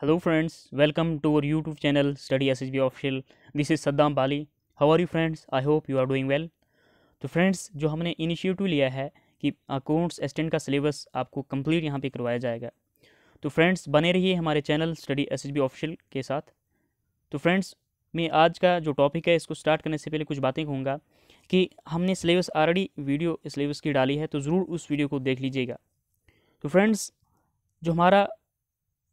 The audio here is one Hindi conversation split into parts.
Hello friends, welcome to our YouTube channel Study SHB Official. This is Saddam Bali. How are you friends? I hope you are doing well. तो फ्रेंड्स जो हमने इनिशिएटिव लिया है कि अकाउंट्स असिस्टेंट का सिलेबस आपको कंप्लीट यहाँ पे करवाया जाएगा। तो फ्रेंड्स बने रहिए हमारे चैनल स्टडी SHB ऑफिशियल के साथ। तो फ्रेंड्स मैं आज का जो टॉपिक है इसको स्टार्ट करने से पहले कुछ बातें कहूँगा कि हमने सिलेबस ऑलरेडी वीडियो सिलेबस की डाली है, तो ज़रूर उस वीडियो को देख लीजिएगा। तो फ्रेंड्स जो हमारा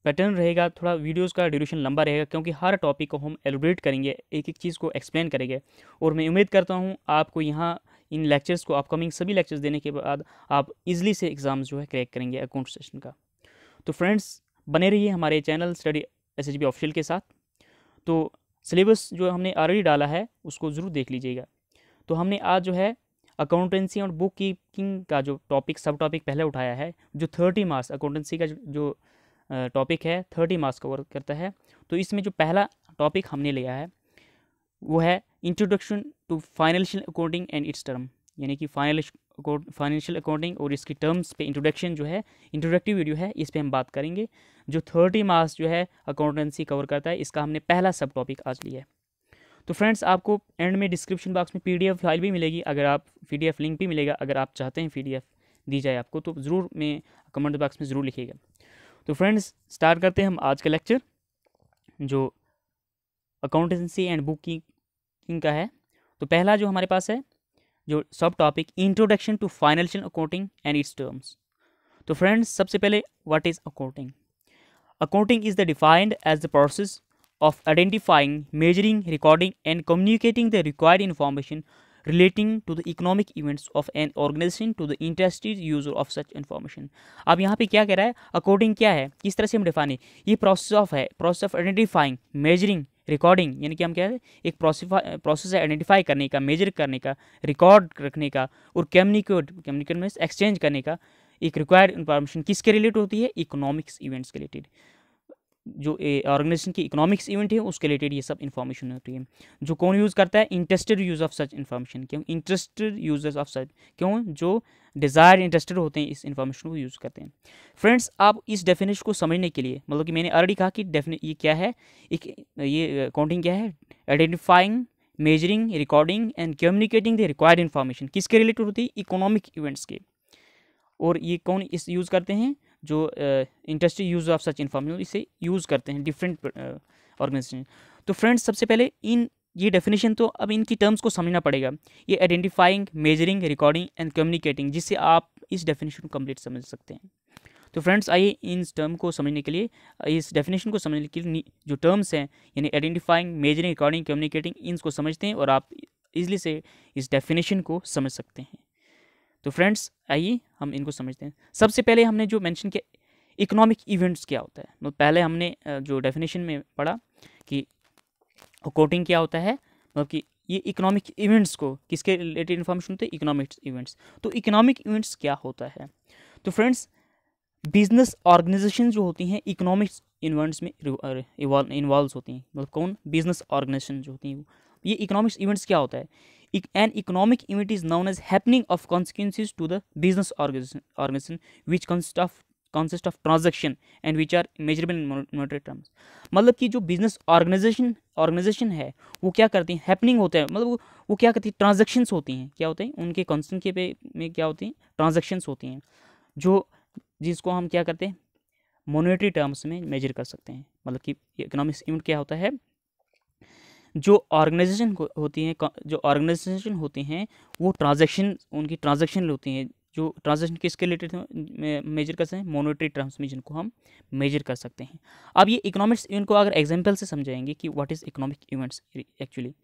पैटर्न रहेगा, थोड़ा वीडियोस का ड्यूरेशन लंबा रहेगा क्योंकि हर टॉपिक को हम एलोबरेट करेंगे, एक एक चीज़ को एक्सप्लेन करेंगे। और मैं उम्मीद करता हूँ आपको यहाँ इन लेक्चर्स को अपकमिंग सभी लेक्चर्स देने के बाद आप इजीली से एग्ज़ाम्स जो है क्रैक करेंगे अकाउंट सेशन का। तो फ्रेंड्स बने रहिए हमारे चैनल स्टडी SHB ऑफिशियल के साथ। तो सिलेबस जो हमने ऑलरेडी डाला है उसको ज़रूर देख लीजिएगा। तो हमने आज जो है अकाउंटेंसी और बुक कीपिंग का जो टॉपिक सब टॉपिक पहले उठाया है, जो 30 मार्क्स अकाउंटेंसी का जो टॉपिक है 30 मार्क्स कवर करता है। तो इसमें जो पहला टॉपिक हमने लिया है वो है introduction to financial accounting and its term, यानी कि फाइनेंशियल अकाउंटिंग और इसकी टर्म्स पे इंट्रोडक्शन जो है, इंट्रोडक्टिव वीडियो है, इस पे हम बात करेंगे। जो 30 मार्क्स जो है अकाउंटेंसी कवर करता है, इसका हमने पहला सब टॉपिक आज लिया है। तो फ्रेंड्स आपको एंड में डिस्क्रिप्शन बॉक्स में PDF फाइल भी मिलेगी, अगर आप PDF लिंक भी मिलेगा, अगर आप चाहते हैं PDF दी जाए आपको तो ज़रूर में कमेंट बॉक्स में ज़रूर लिखिएगा। तो फ्रेंड्स स्टार्ट करते हैं हम आज का लेक्चर जो अकाउंटेंसी एंड बुक कीपिंग का है। तो पहला जो हमारे पास है जो सब topic introduction to financial accounting and its terms. तो फ्रेंड्स सबसे पहले what is accounting. Accounting is the defined as the process of identifying, measuring, recording and communicating the required information relating to the economic events of an organization to the interested user of such information। अब यहाँ पे क्या कह रहा है, अकॉर्डिंग क्या है, किस तरह से हम डिफाइन है, ये process of identifying, measuring, recording, यानी कि हम क्या है एक प्रोसेस है आइडेंटिफाई करने का, मेजर करने का, रिकॉर्ड रखने का और कम्युनिकेट में एक्सचेंज करने का। एक रिक्वायर्ड इंफॉर्मेशन किसके रिलेटेड होती है, इकोनॉमिक्स इवेंट्स के रिलेटेड, जो ऑर्गेनाइजेशन की इकोनॉमिक्स इवेंट है उसके रिलेटेड ये सब इन्फॉर्मेशन होती है। जो कौन यूज़ करता है, interested use of such information. क्यों इंटरेस्टेड यूजर्स ऑफ सच, क्यों जो डिज़ायर इंटरेस्टेड होते हैं इस इन्फॉर्मेशन को यूज़ करते हैं। फ्रेंड्स आप इस डेफिनेशन को समझने के लिए, मतलब कि मैंने ऑलरेडी कहा कि ये क्या है, एक ये अकाउंटिंग क्या है, identifying, measuring, recording and communicating the required information किसके रिलेटेड होती है, इकोनॉमिक इवेंट्स के। और ये कौन इस यूज़ करते हैं, जो industry use of such information इसे यूज़ करते हैं डिफरेंट ऑर्गेनाइजेशन। तो फ्रेंड्स सबसे पहले ये डेफिनेशन, तो अब इनकी टर्म्स को समझना पड़ेगा। ये identifying, measuring, recording and communicating, जिससे आप इस डेफिनेशन को कंप्लीट समझ सकते हैं। तो फ्रेंड्स आइए इन टर्म को समझने के लिए, इस डेफिनेशन को समझने के लिए जो टर्म्स हैं यानी आइडेंटिफाइंग, मेजरिंग, रिकॉर्डिंग, कम्युनिकेटिंग, इनको समझते हैं और आप इजली से इस डेफिनेशन को समझ सकते हैं। तो फ्रेंड्स आइए हम इनको समझते हैं। सबसे पहले हमने जो मेंशन किया इकोनॉमिक इवेंट्स क्या होता है, तो पहले हमने जो डेफिनेशन में पढ़ा कि अकाउंटिंग क्या होता है, मतलब कि ये इकोनॉमिक इवेंट्स को किसके रिलेटेड इन्फॉर्मेशन होते हैं, इकोनॉमिक इवेंट्स। तो इकोनॉमिक इवेंट्स क्या होता है, तो फ्रेंड्स बिजनेस ऑर्गेनाइजेशन जो होती हैं इकोनॉमिक्स इवेंट्स में इन्वॉल्व होती हैं, मतलब कौन, बिजनेस ऑर्गेनाइजेशन जो होती हैं। ये इकोनॉमिक्स इवेंट्स क्या होता है, an economic event is known as happening of consequences to the business organization which consist of transaction and which are measurable in monetary terms। मतलब कि जो बिजनेस ऑर्गेनाइजेशन है वो क्या करती हैं, हैपनिंग होता है, मतलब वो क्या करती है, ट्रांजेक्शन्स होती हैं, क्या होते हैं उनके कॉन्सेंट के पे में क्या होती हैं, ट्रांजेक्शन्स होती हैं, जो जिसको हम क्या करते हैं मॉनेटरी टर्म्स में मेजर कर सकते हैं। मतलब कि इकोनॉमिक्स इवेंट क्या होता है, जो ऑर्गेनाइजेशन होती हैं, जो ऑर्गेनाइजेशन होते हैं वो ट्रांजैक्शन, उनकी ट्रांजैक्शन होती हैं, जो ट्रांजैक्शन किसके रिलेटेड मेजर कर सकते हैं, मॉनेटरी टर्म्स में जिनको हम मेजर कर सकते हैं। अब ये इकोनॉमिक्स इवेंट को अगर एग्जांपल से समझाएंगे कि what is economic events actually,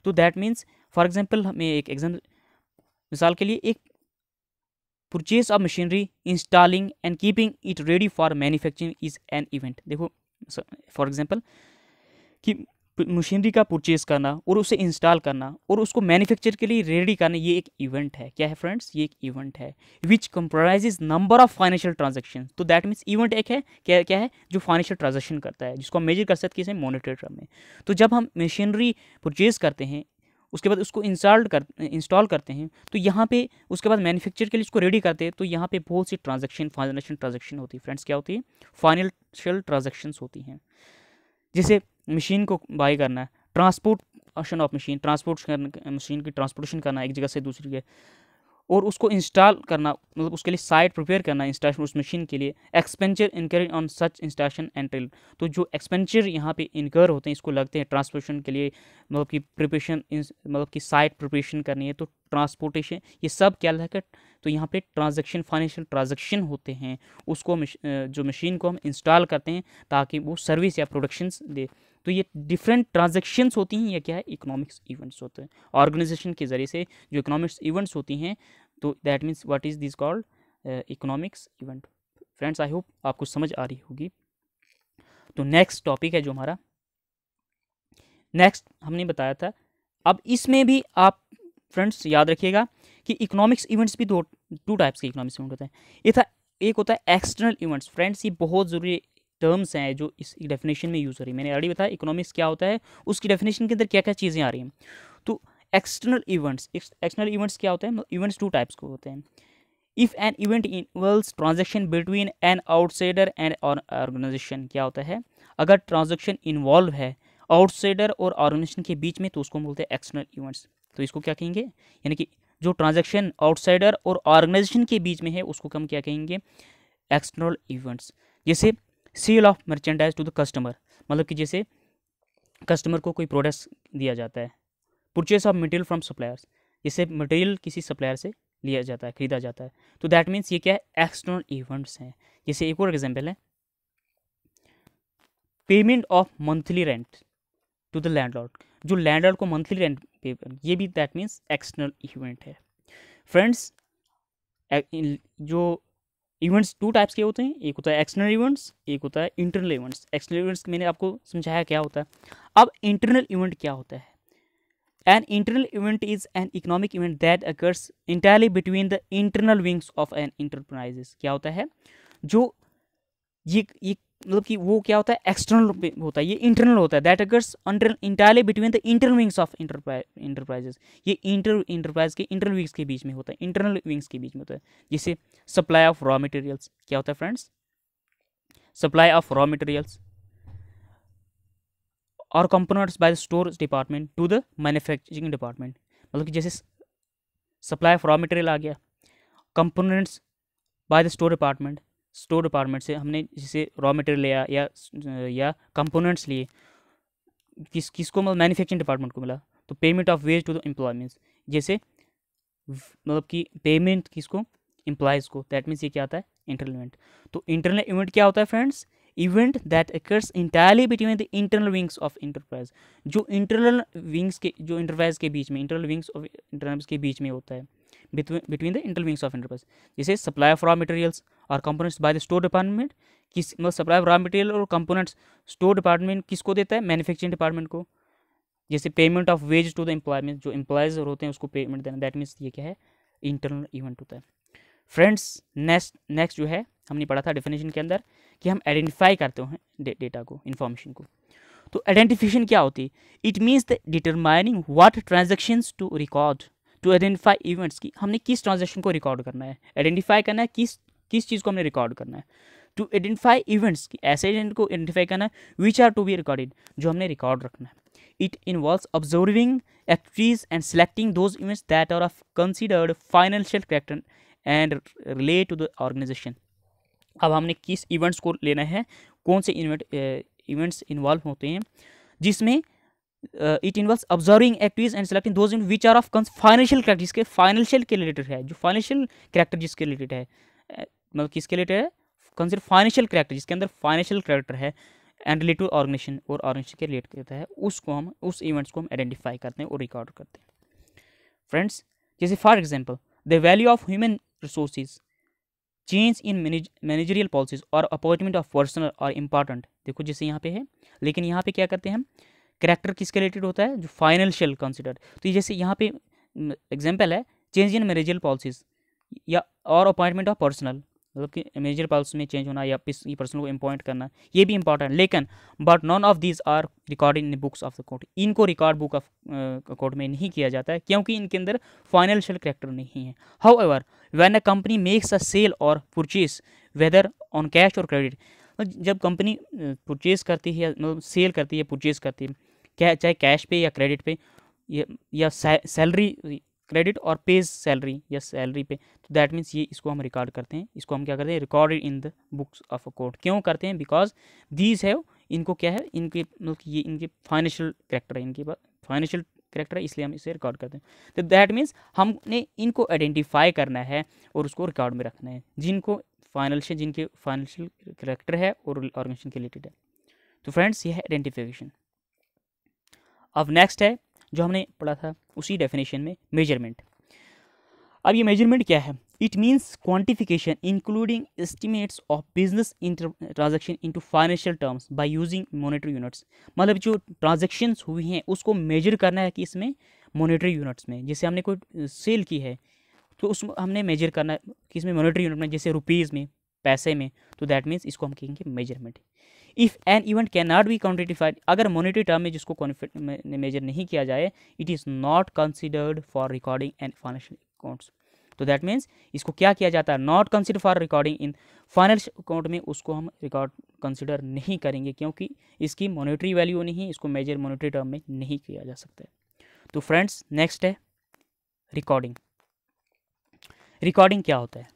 तो दैट मीन्स फॉर एग्जांपल हमें एक एग्जाम्पल, मिसाल के लिए एक purchase of machinery, installing and keeping it ready for manufacturing is an event. देखो फॉर एग्जाम्पल कि मशीनरी का परचेज करना और उसे इंस्टॉल करना और उसको मैन्युफैक्चर के लिए रेडी करना, ये एक इवेंट है। क्या है फ्रेंड्स, ये एक इवेंट है which comprises number of financial transaction. तो दैट मीन्स इवेंट एक है, क्या है, जो फाइनेंशियल ट्रांजैक्शन करता है, जिसको हम मेजर कर सकते हैं मॉनेटरी टर्म में। तो जब हम मशीनरी परचेज करते हैं उसके बाद उसको इंस्टॉल करते हैं, तो यहाँ पे उसके बाद मैन्युफैक्चर के लिए उसको रेडी करते हैं, तो यहाँ पे बहुत सी फाइनेंशियल ट्रांजेक्शन होती है फ्रेंड्स। क्या होती है? फाइनेंशियल ट्रांजेक्शंस होती हैं। जैसे मशीन को बाई करना है, ट्रांसपोर्टेशन ऑफ मशीन, मशीन की ट्रांसपोर्टेशन करना एक जगह से दूसरी जगह, और उसको इंस्टॉल करना, मतलब उसके लिए साइट प्रिपेयर करना इंस्टॉलेशन उस मशीन के लिए, एक्सपेंचर इनकर on such installation and trail. तो जो एक्सपेंचर यहाँ पे इनकर होते हैं, इसको लगते हैं ट्रांसपोर्टेशन के लिए, मतलब कि प्रिपरेशन, मतलब कि साइट प्रिपरेशन करनी है, तो ट्रांसपोर्टेशन, ये सब क्या लगा, तो यहाँ पे ट्रांजेक्शन, फाइनेंशियल ट्रांजेक्शन होते हैं, उसको जो मशीन को हम इंस्टॉल करते हैं ताकि वो सर्विस या प्रोडक्शंस दे। तो ये डिफरेंट ट्रांजेक्शन्स होती हैं, ये क्या है? इकोनॉमिक्स इवेंट्स होते हैं ऑर्गेनाइजेशन के ज़रिए से जो इकोनॉमिक्स इवेंट्स होती हैं। तो that means what is this called? Economics event. Friends I hope आपको समझ आ रही होगी। तो नेक्स्ट टॉपिक है जो हमारा नेक्स्ट हमने बताया था, अब इसमें भी आप फ्रेंड्स याद रखिएगा कि इकोनॉमिक्स इवेंट्स भी टू टाइप्स के इकोनॉमिक्स इवेंट होते हैं। एक होता है एक्सटर्नल इवेंट्स। फ्रेंड्स ये बहुत ज़रूरी टर्म्स हैं जो इस डेफिनेशन में यूज़ हो रही है। मैंने ऑलरेडी बताया इकोनॉमिक्स क्या होता है, उसकी डेफिनेशन के अंदर क्या क्या चीज़ें आ रही हैं। तो एक्सटर्नल इवेंट्स क्या होते हैं? इवेंट्स टू टाइप्स के होते हैं। If an event involves transaction between an outsider and organisation, क्या होता है? अगर ट्रांजेक्शन इन्वॉल्व है आउटसाइडर और ऑर्गेनाइजेशन के बीच में, तो उसको बोलते हैं एक्सटर्नल इवेंट्स। तो इसको क्या कहेंगे? यानी कि जो ट्रांजेक्शन आउटसाइडर और ऑर्गेनाइजेशन के बीच में है, उसको हम क्या कहेंगे? External events. जैसे sale of merchandise to the customer, मतलब कि जैसे कस्टमर को कोई प्रोडक्ट्स दिया जाता है। Purchase of material from suppliers, जैसे मटेरियल किसी सप्लायर से लिया जाता है, खरीदा जाता है। तो दैट मीन्स ये क्या है? एक्सटर्नल इवेंट्स हैं। जैसे एक और एग्जांपल है, payment of monthly rent to the landlord, जो लैंडलॉर्ड को मंथली रेंट पे, ये भी दैट मीन्स एक्सटर्नल इवेंट है। फ्रेंड्स जो इवेंट्स टू टाइप्स के होते हैं, एक होता है एक्सटर्नल इवेंट्स, एक होता है इंटरनल इवेंट्स। एक्सटर्नल इवेंट्स मैंने आपको समझाया क्या होता है। अब इंटरनल इवेंट क्या होता है? An internal event is an economic event that occurs entirely between the internal wings of an enterprises. क्या होता है? जो ये मतलब कि वो क्या होता है? एक्सटर्नल होता है, ये इंटरनल होता है। That occurs entirely between the internal wings of enterprises, ये इंटरप्राइज के इंटरनल विंग्स के बीच में होता है, इंटरनल विंग्स के बीच में होता है। जैसे सप्लाई ऑफ रॉ मटेरियल्स, क्या होता है friends? Supply of raw materials और components by the store department to the manufacturing department, मतलब कि जैसे सप्लाई ऑफ रॉ मटेरियल आ गया, components by the store department से हमने जैसे रॉ मटेरियल लिया या कंपोनेंट्स लिए, किसको मतलब मैन्युफैक्चरिंग डिपार्टमेंट को मिला। तो payment of wage to the employments, जैसे मतलब कि पेमेंट किसको? एम्प्लॉयज़ को। दैट मीन्स ये क्या आता है? Internal event. तो इंटरनल इवेंट क्या होता है friends? Event that occurs entirely between the internal wings of enterprise, जो इंटरनल विंग्स के, जो इंटरप्राइज के बीच में, इंटरनल विंग्स ऑफ इंटरप्राइज के बीच में होता है, between the internal wings of enterprise. जैसे सप्लाई ऑफ रॉ मटेरियल्स और components by the store department, किस मतलब सप्लाई ऑफ रॉ मटेरियल और कंपोनेंट्स स्टोर डिपार्टमेंट किसको देता है? मैन्युफैक्चरिंग डिपार्टमेंट को। जैसे payment of wage to the employment, जो एम्प्लॉयज़ होते हैं उसको पेमेंट देना। दैट मीन्स ये क्या है? इंटरनल इवेंट होता है। फ्रेंड्स नेक्स्ट जो है हमने पढ़ा था डेफिनेशन के अंदर कि हम आइडेंटिफाई करते हैं डेटा को, इन्फॉर्मेशन को। तो आइडेंटिफिकेशन क्या होती है? It means the determining what transactions to record to identify events, की हमने किस ट्रांजैक्शन को रिकॉर्ड करना है, आइडेंटिफाई करना है, किस चीज़ को हमने रिकॉर्ड करना है। टू आइडेंटिफाई इवेंट्स, की ऐसे इवेंट को आइडेंटिफाई करना है which are to be recorded, जो हमने रिकॉर्ड रखना है। It involves observing activities and selecting those events that are of considered financial character and relate to the organization. अब हमने किस इवेंट्स को लेना है, कौन से इवेंट्स इन्वॉल्व होते हैं, जिसमें it involves observing activities and selecting those events which are of financial character, जिसके फाइनेंशियल के रिलेटेड है, जो फाइनेंशियल कैरेक्टर जिसके रिलेटेड है, मतलब किसके रिलेटेड है? कंसिडर फाइनेंशियल कैरेक्टर, जिसके अंदर फाइनेंशियल कैरेक्टर है एंड रिलेट टू ऑर्गेनाइजेशन, और ऑर्गेनाइजेशन के रिलेट करता है, उसको हम उस इवेंट्स को हम आइडेंटिफाई करते हैं और रिकॉर्ड करते हैं। फ्रेंड्स जैसे for example the value of human resources, change in managerial policies और अपॉइंटमेंट ऑफ पर्सनल और इंपॉर्टेंट। देखो जैसे यहाँ पे है, लेकिन यहाँ पे क्या करते हैं हम? कैरेक्टर किसके रिलेटेड होता है? जो फाइनेंशियल कंसिडर। तो जैसे यहाँ पे एग्जाम्पल है चेंज इन मैनेजरियल पॉलिसीज या और अपॉइंटमेंट ऑफ पर्सनल, मतलब कि मेजर पॉलिसी में चेंज होना या किसी पर्सन को अपॉइंट करना, ये भी इंपॉर्टेंट। लेकिन but none of these are recorded in books of the court, इनको रिकॉर्ड बुक ऑफ कोर्ट में नहीं किया जाता है क्योंकि इनके अंदर फाइनेंशियल कैरेक्टर नहीं है। However when a company makes a sale और परचेज वेदर ऑन कैश और क्रेडिट, जब कंपनी परचेज करती है मतलब सेल करती है परचेज करती है, क्या चाहे कैश पे या क्रेडिट पे या सैलरी क्रेडिट और पेज सैलरी या सैलरी पे, तो दैट मीन्स ये इसको हम रिकॉर्ड करते हैं, इसको हम क्या करते हैं recorded in the books of a court. क्यों करते हैं? बिकॉज दीज हैव, इनको क्या है, इनके मतलब ये इनके फाइनेंशियल कैरेक्टर है, इनके पास फाइनेंशियल कैरेक्टर है, इसलिए हम इसे रिकॉर्ड करते हैं। तो दैट मीन्स हमने इनको आइडेंटिफाई करना है और उसको रिकॉर्ड में रखना है, जिनके फाइनेंशियल कैरेक्टर है और ऑर्गेनाइजेशन के रिलेटेड है। तो फ्रेंड्स ये है आइडेंटिफिकेशन। अब नेक्स्ट है जो हमने पढ़ा था उसी डेफिनेशन में, मेजरमेंट। अब ये मेजरमेंट क्या है? It means quantification including estimates of business transaction into financial terms by using monetary units. मतलब जो ट्रांजेक्शन्स हुई हैं उसको मेजर करना है कि इसमें मॉनेटरी यूनिट्स में, जैसे हमने कोई सेल की है तो उसमें हमने मेजर करना है कि इसमें मॉनेटरी यूनिट में, जैसे रुपीज़ में, पैसे में, तो दैट मीन्स इसको हम कहेंगे measurement. If an event can not be quantified, अगर मॉनेटरी टर्म में जिसको मेजर नहीं किया जाए, it is not considered for recording and financial accounts. तो दैट मीन्स इसको क्या किया जाता है? Not consider for recording in financial account में उसको हम रिकॉर्ड कंसिडर नहीं करेंगे क्योंकि इसकी मॉनेटरी वैल्यू नहीं, इसको मेजर मॉनेटरी टर्म में नहीं किया जा सकता है। तो फ्रेंड्स नेक्स्ट है रिकॉर्डिंग। रिकॉर्डिंग क्या होता है?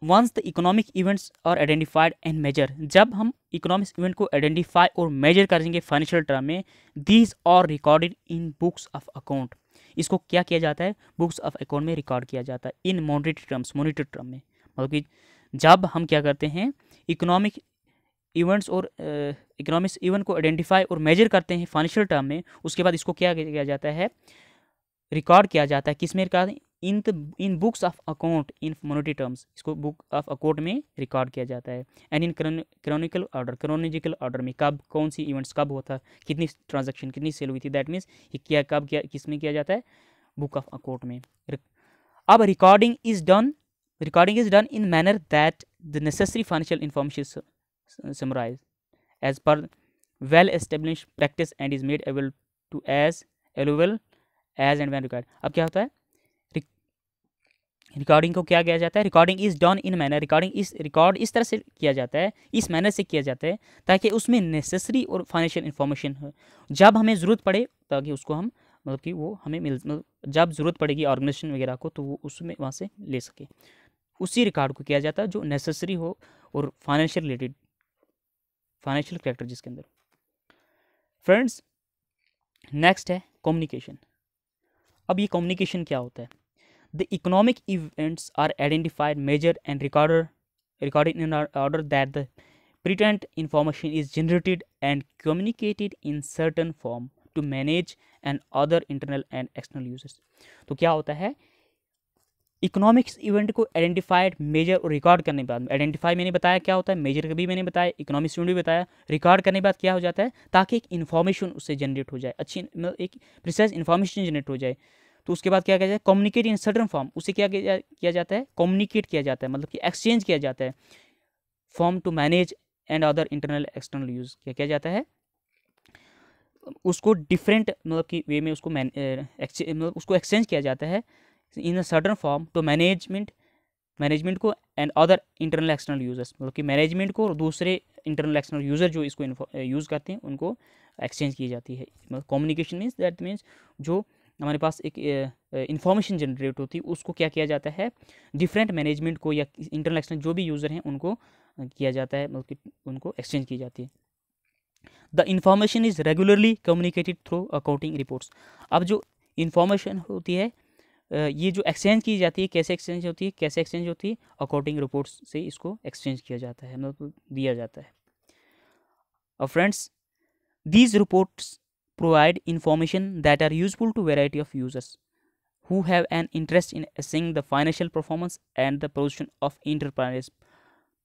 Once the economic events are identified and measure, जब हम इकोनॉमिक इवेंट को आइडेंटिफाई और मेजर करेंगे फाइनेंशियल टर्म में, these are recorded in books of account, इसको क्या किया जाता है? बुक्स ऑफ अकाउंट में रिकॉर्ड किया जाता है in monetary terms, monetary term में। मतलब कि जब हम क्या करते हैं इकोनॉमिक इवेंट्स और इकोनॉमिक इवेंट को आइडेंटिफाई और मेजर करते हैं फाइनेंशियल टर्म में, उसके बाद इसको क्या किया जाता है? रिकॉर्ड किया जाता है। किस में record? In books of account in monetary terms, इसको बुक ऑफ अकाउंट में रिकॉर्ड किया जाता है। And in chronicle order, chronological order में, कब कौन सी इवेंट्स कब हुआ था, कितनी ट्रांजैक्शन कितनी सेल हुई थी, दैट मीन्स ये क्या कब किया, किस में किया जाता है? बुक ऑफ अकाउंट में। अब recording is done in manner that the necessary financial information summarise as per well established practice and is made available to as and when required. अब क्या होता है? रिकॉर्डिंग को क्या किया जाता है? Recording is done in manner, record इस तरह से किया जाता है, इस मैनर से किया जाता है ताकि उसमें नेसेसरी और फाइनेंशियल इन्फॉर्मेशन हो, जब हमें ज़रूरत पड़े ताकि उसको हम मतलब कि वो हमें मतलब जब ज़रूरत पड़ेगी ऑर्गेनाइजेशन वगैरह को तो वो उसमें वहाँ से ले सके, उसी रिकॉर्ड को किया जाता है जो नेसेसरी हो और फाइनेंशियल रिलेटेड, फाइनेंशियल कैरेक्टर जिसके अंदर। फ्रेंड्स नेक्स्ट है कम्युनिकेशन। अब ये कम्युनिकेशन क्या होता है? The economic events are identified, measured, and recorded in order that the pertinent information is generated and communicated in certain form to manage and other internal and external users। तो क्या होता है? इकोनॉमिक्स इवेंट को आइडेंटिफाइड, मेजर और रिकॉर्ड करने के बाद, आइडेंटिफाई मैंने बताया क्या होता है, मेजर भी मैंने बताया, इकोनॉमिक्स इवेंट भी बताया, रिकॉर्ड करने के बाद क्या हो जाता है? ताकि एक इन्फॉर्मेशन उससे जनरेट हो जाए, अच्छी एक प्रिसाइज इन्फॉर्मेशन जनरेट हो जाए। तो उसके बाद क्या किया जाए? कम्युनिकेट इन सर्टन फॉर्म, उसे क्या किया जाता है? कम्युनिकेट किया जाता है, मतलब कि एक्सचेंज किया जाता है। Form to manage and other internal external use, क्या किया जाता है? उसको डिफरेंट मतलब कि वे में उसको मतलब उसको एक्सचेंज किया जाता है in a certain form to management को and other internal external users, मतलब कि मैनेजमेंट को और दूसरे इंटरनल एक्सटर्नल यूजर जो इसको यूज़ करते हैं उनको एक्सचेंज की जाती है। मतलब कम्युनिकेशन मीन्स दैट मीन्स जो हमारे पास एक इन्फॉर्मेशन जनरेट होती है उसको क्या किया जाता है? डिफरेंट मैनेजमेंट को या इंटरनल एक्सटर्नल जो भी यूज़र हैं उनको किया जाता है, मतलब कि उनको एक्सचेंज की जाती है। The information is regularly communicated through accounting reports. अब जो इन्फॉर्मेशन होती है ये जो एक्सचेंज की जाती है, कैसे एक्सचेंज होती है? अकाउंटिंग रिपोर्ट्स से इसको एक्सचेंज किया जाता है, मतलब दिया जाता है। अब friends these reports provide information that are useful to variety of users who have an interest in assessing the financial performance and the position of enterprise,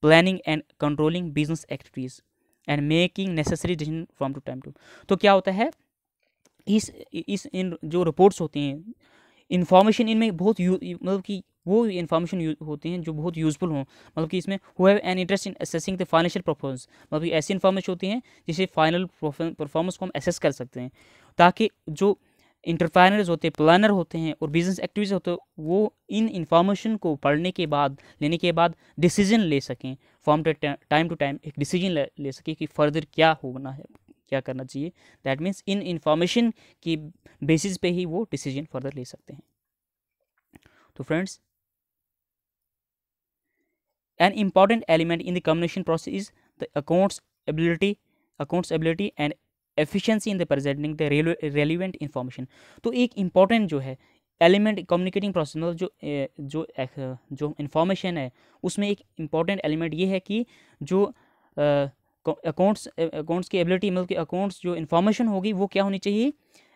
planning and controlling business activities and making necessary decision from to time to। तो क्या होता है? इन जो रिपोर्ट्स होती हैं इन्फॉर्मेशन इनमें बहुत मतलब कि वो इन्फॉर्मेशन होती हैं जो बहुत यूज़फुल हों, मतलब कि इसमें who have an interest in assessing the financial performance, मतलब कि ऐसी इन्फॉर्मेशन होती हैं जिससे फाइनल परफॉर्मेंस को हम असेस कर सकते हैं, ताकि जो इंटरप्रेन्योर्स होते हैं, प्लानर होते हैं और बिजनेस एक्टिविटीज होते हैं, वो इन इन्फॉर्मेशन को पढ़ने के बाद, लेने के बाद डिसीजन ले सकें, फ्रॉम टाइम टू टाइम एक डिसीजन ले सकें कि फर्दर क्या होना है, क्या करना चाहिए। दैट मीन्स इन इन्फॉर्मेशन की बेसिस पे ही वो डिसीजन फर्दर ले सकते हैं। तो friends, an important element in the communication process is the accounts ability and efficiency in the presenting the relevant information. तो एक इम्पॉर्टेंट जो है एलिमेंट कम्युनिकेटिंग प्रोसेस, मतलब जो इन्फॉर्मेशन है उसमें एक इम्पॉर्टेंट एलिमेंट ये है कि जो अकाउंट्स की एबिलिटी, मतलब कि अकाउंट्स जो इन्फॉर्मेशन होगी वो क्या होनी चाहिए,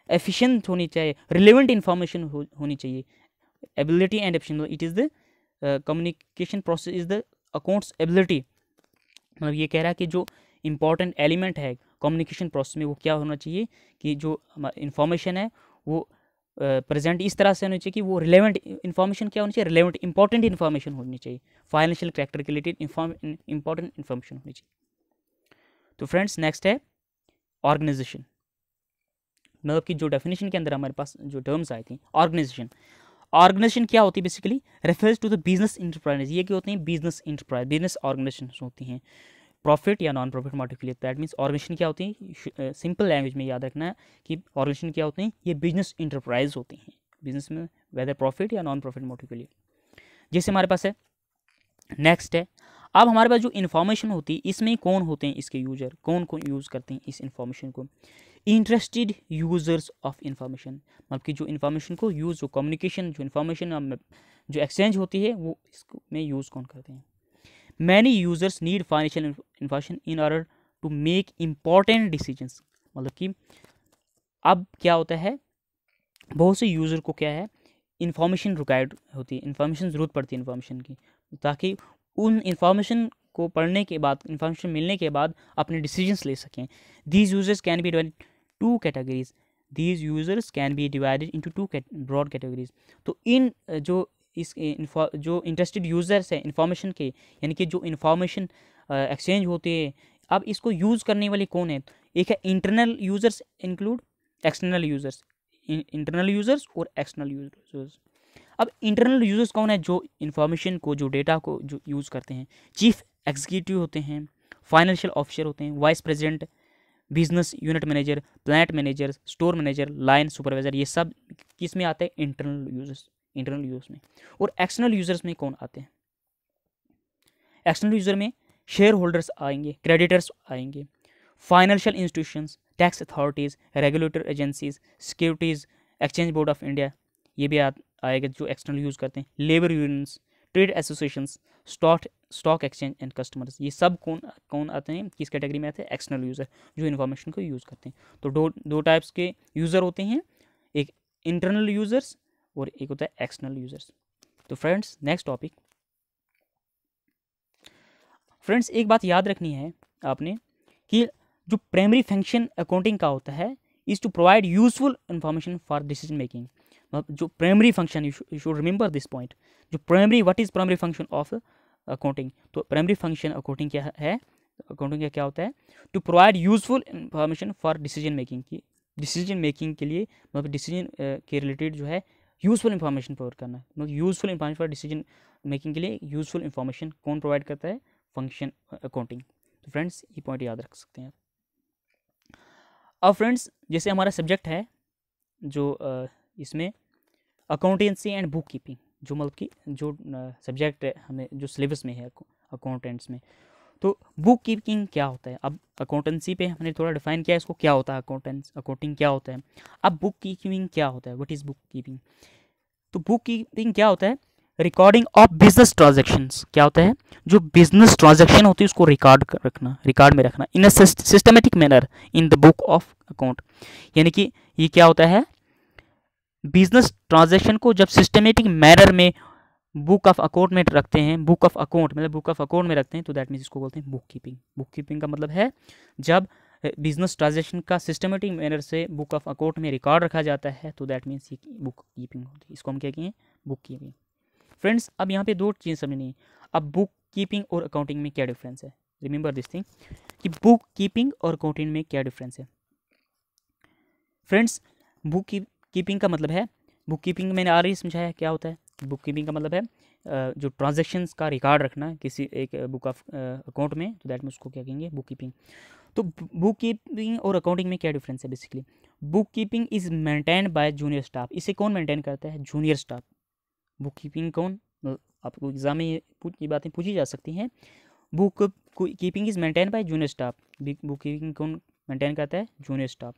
एफिशिएंट होनी चाहिए, रिलेवेंट इन्फॉर्मेशन होनी चाहिए। Ability and efficient, it is the communication process is the accounts ability. मतलब ये कह रहा है कि जो इम्पॉर्टेंट एलिमेंट है कम्युनिकेशन प्रोसेस में वो क्या होना चाहिए कि जो इन्फॉर्मेशन है वो प्रेजेंट इस तरह से होनी चाहिए कि वो रिलेवेंट इन्फॉर्मेशन क्या होनी चाहिए, रिलेवेंट इंपॉर्टेंट इन्फॉर्मेशन होनी चाहिए, फाइनेंशियल कैरेक्टर के रिलेटेड इंपॉर्टेंट इन्फॉर्मेशन होनी चाहिए। तो फ्रेंड्स, नेक्स्ट है ऑर्गेनाइजेशन, मतलब कि जो डेफिनेशन के अंदर हमारे पास जो टर्म्स आई थी, ऑर्गेनाइजेशन क्या होती है, basically refers to the business enterprise. ये क्या होते हैं, बिजनेस इंटरप्राइज, बिजनेस ऑर्गेनाइजेशन होती हैं प्रॉफिट या नॉन प्रॉफिट मोटिव के लिए। दैट मीन्स ऑर्गेनाइजेशन क्या होती है, सिंपल लैंग्वेज में याद रखना है कि ऑर्गेनाइजेशन क्या होते हैं, ये बिजनेस इंटरप्राइज होती हैं, बिजनेस में वेदर प्रॉफिट या नॉन प्रॉफिट मोटिव के लिए। जैसे हमारे पास है, नेक्स्ट है, अब हमारे पास जो इन्फॉर्मेशन होती है इसमें कौन होते हैं इसके यूजर, कौन कौन यूज़ करते हैं इस इन्फॉर्मेशन को, इंटरेस्टेड यूजर्स ऑफ इंफॉर्मेशन, मतलब कि जो इन्फॉर्मेशन को यूज़, जो कम्युनिकेशन, जो इन्फॉर्मेशन जो एक्सचेंज होती है वो इसमें यूज़ कौन करते हैं। Many users need financial information in order to make important decisions, मतलब कि अब क्या होता है, बहुत से यूज़र को क्या है, इन्फॉर्मेशन रिक्वायर्ड होती है, इन्फॉर्मेशन ज़रूरत पड़ती है इन्फॉर्मेशन की, ताकि उन इन्फॉर्मेशन को पढ़ने के बाद, इन्फॉर्मेशन मिलने के बाद अपने डिसीजंस ले सकें। These users can be divided two categories, these users can be divided into two broad categories. तो इन जो इंटरेस्टेड यूज़र्स हैं इन्फॉर्मेशन के, यानी कि जो इन्फॉर्मेशन एक्सचेंज होती है, अब इसको यूज़ करने वाले कौन है, एक है internal users include external users, internal users और एक्सटर्नल यूज़र्स। अब इंटरनल यूज़र्स कौन है, जो इन्फॉर्मेशन को, जो डेटा को जो यूज़ करते हैं, चीफ एग्जीक्यूटिव होते हैं, फाइनेंशियल ऑफिसर होते हैं, vice president, business unit manager, plant manager, store manager, line supervisor, ये सब किस में आते हैं, इंटरनल यूजर्स में। और एक्सटर्नल यूजर्स में कौन आते हैं, एक्सटर्नल यूजर में शेयर होल्डर्स आएंगे, क्रेडिटर्स आएंगे, financial institutions, tax authorities, regulator agencies, securities exchange board of India, ये भी आएगा जो एक्सटर्नल यूज़ करते हैं, labour unions, trade associations, stock exchange and customers, ये सब कौन आते हैं, किस कैटेगरी में आते हैं, एक्सटर्नल यूज़र, जो इन्फॉर्मेशन को यूज़ करते हैं। तो दो टाइप्स के यूज़र होते हैं, एक इंटरनल यूज़र्स और एक होता है एक्सटर्नल यूज़र्स। तो फ्रेंड्स, नेक्स्ट टॉपिक, फ्रेंड्स एक बात याद रखनी है आपने कि जो प्राइमरी फंक्शन अकाउंटिंग का होता है is to provide useful information for decision making. मतलब जो primary function, you should remember this point, जो primary, what is primary function of accounting, तो प्राइमरी फंक्शन अकाउंटिंग क्या है, अकाउंटिंग का क्या होता है, to provide useful information for decision making की, डिसीजन मेकिंग के लिए, मतलब डिसीजन के रिलेटेड जो है यूजफुल इंफॉर्मेशन प्रोवाइड करना, मतलब useful information for decision making के लिए यूजफुल इंफॉर्मेशन कौन प्रोवाइड करता है, फंक्शन अकाउंटिंग। तो फ्रेंड्स ये पॉइंट याद रख सकते हैं। अब फ्रेंड्स जैसे हमारा सब्जेक्ट है जो इसमें अकाउंटेंसी एंड बुक कीपिंग, जो मतलब कि जो सब्जेक्ट है हमें जो सिलेबस में है अकाउंटेंट्स में, तो बुक कीपिंग क्या होता है। अब अकाउंटेंसी पे हमने थोड़ा डिफाइन किया इसको, क्या होता है अकाउंटिंग क्या होता है। अब बुक कीपिंग क्या होता है, व्हाट इज़ बुक कीपिंग। तो बुक कीपिंग क्या होता है, रिकॉर्डिंग ऑफ बिजनेस ट्रांजैक्शंस, क्या होता है, जो बिजनेस ट्रांजैक्शन होती है उसको रिकॉर्ड में रखना in a systematic manner in the book of account. यानी कि ये क्या होता है, बिजनेस ट्रांजैक्शन को जब सिस्टमेटिक मैनर में बुक ऑफ अकाउंट में रखते हैं, बुक ऑफ अकाउंट में रखते हैं, तो दैट मीन्स इसको बोलते हैं बुक कीपिंग। बुक कीपिंग का मतलब है जब बिजनेस ट्रांजेक्शन का सिस्टमेटिक मैनर से बुक ऑफ अकाउंट में रिकॉर्ड रखा जाता है, तो दैट मीन्स ये बुक कीपिंग होती है। इसको हम क्या कहें? Book keeping. फ्रेंड्स अब यहाँ पे दो चीज़ समझनी है। अब बुक कीपिंग और अकाउंटिंग में क्या डिफरेंस है? रिमेंबर दिस थिंग कि बुक कीपिंग और अकाउंटिंग में क्या डिफरेंस है। फ्रेंड्स बुक कीपिंग का मतलब है, बुक कीपिंग मैंने ऑलरेडी समझाया क्या होता है। बुक कीपिंग का मतलब है जो ट्रांजैक्शंस का रिकॉर्ड रखना किसी एक बुक ऑफ अकाउंट में, तो दैट में उसको क्या कहेंगे? Book keeping. तो बुक कीपिंग और अकाउंटिंग में क्या डिफरेंस है? Basically book keeping is maintain by junior staff. इसे कौन मेंटेन करता है? Junior staff. बुक कीपिंग कौन? आपको एग्जाम में ये बातें पूछी जा सकती हैं। Book keeping is maintain by junior staff. Book keeping कौन मेंटेन करता है? Junior staff.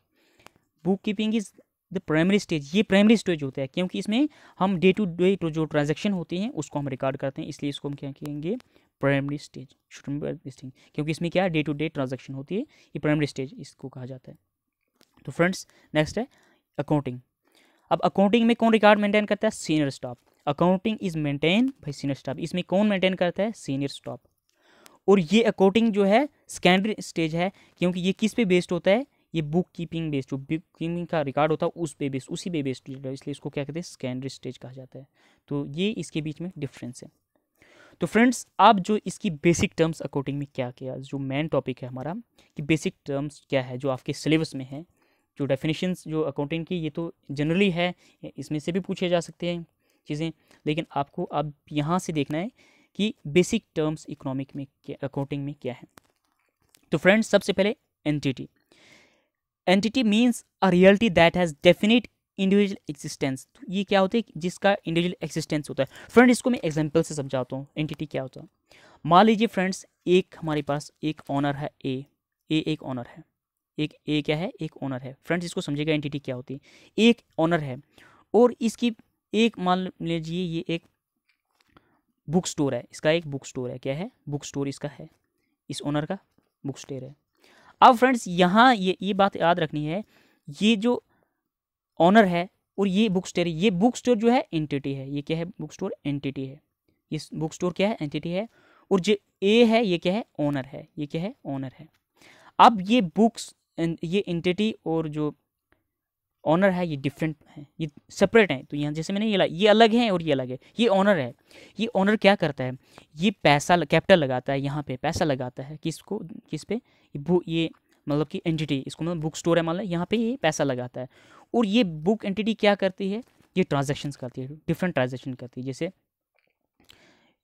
Book keeping is the primary stage. ये प्राइमरी स्टेज होता है क्योंकि इसमें हम डे टू डे जो ट्रांजैक्शन होती हैं उसको हम रिकॉर्ड करते हैं, इसलिए इसको हम क्या कहेंगे? Primary stage. Remember this thing, क्योंकि इसमें क्या डे टू डे ट्रांजैक्शन होती है, ये प्राइमरी स्टेज इसको कहा जाता है। तो फ्रेंड्स नेक्स्ट है अकाउंटिंग। अब अकाउंटिंग में कौन रिकॉर्ड मेंटेन करता है? Senior staff. Accounting is maintain by senior staff. इसमें कौन मेंटेन करता है? Senior staff. और ये अकाउंटिंग जो है सेकेंडरी स्टेज है, क्योंकि ये किस पे बेस्ड होता है? ये बुक कीपिंग बेस्ड, जो बुक कीपिंग का रिकॉर्ड होता है उस पे बेस्ड, उसी पे बेस्ड, इसलिए इसको क्या कहते हैं? सेकेंडरी स्टेज कहा जाता है। तो ये इसके बीच में डिफरेंस है। तो फ्रेंड्स अब जो इसकी बेसिक टर्म्स अकाउंटिंग में क्या किया, जो मेन टॉपिक है हमारा कि बेसिक टर्म्स क्या है जो आपके सिलेबस में है, जो डेफिनेशंस जो अकाउंटिंग की, ये तो जनरली है, इसमें से भी पूछे जा सकते हैं चीज़ें, लेकिन आपको अब यहाँ से देखना है कि बेसिक टर्म्स इकोनॉमिक में अकाउंटिंग में क्या है। तो फ्रेंड्स सबसे पहले entity. Entity means a reality that has definite individual existence. ये क्या होता है? जिसका इंडिविजुअल एक्सिस्टेंस होता है। फ्रेंड इसको मैं एग्जांपल से समझाता हूँ एंटिटी क्या होता है। मान लीजिए फ्रेंड्स एक हमारे पास एक ऑनर है ए एक ऑनर है, एक ए क्या है? एक ऑनर है। फ्रेंड्स इसको समझिएगा एंटिटी क्या होती है। एक ऑनर है और इसकी एक मान लीजिए ये एक बुक स्टोर है, इसका एक बुक स्टोर है। क्या है? बुक स्टोर इसका है, इस ओनर का बुक स्टोर है। अब फ्रेंड्स यहाँ ये बात याद रखनी है, ये जो ऑनर है और ये बुक स्टोर है, ये बुक स्टोर जो है एंटिटी है। ये क्या है? बुक स्टोर एंटिटी है। ये बुक स्टोर क्या है? एंटिटी है। और जो ए है ये क्या है? ओनर है। ये क्या है? ओनर है। अब ये बुक्स, ये एंटिटी और जो ऑनर है ये डिफरेंट है, ये सेपरेट हैं। तो यहाँ जैसे मैंने ये अलग है और ये अलग है। ये ऑनर है, ये ऑनर क्या करता है? ये पैसा कैपिटल लगाता है, यहाँ पे पैसा लगाता है। किसको? किस पे? ये मतलब कि एंटिटी, इसको मतलब बुक स्टोर है मान लो, यहाँ पे ये पैसा लगाता है। और ये बुक एंटिटी क्या करती है? ये ट्रांजेक्शन्स करती है, डिफरेंट ट्रांजेक्शन करती है। जैसे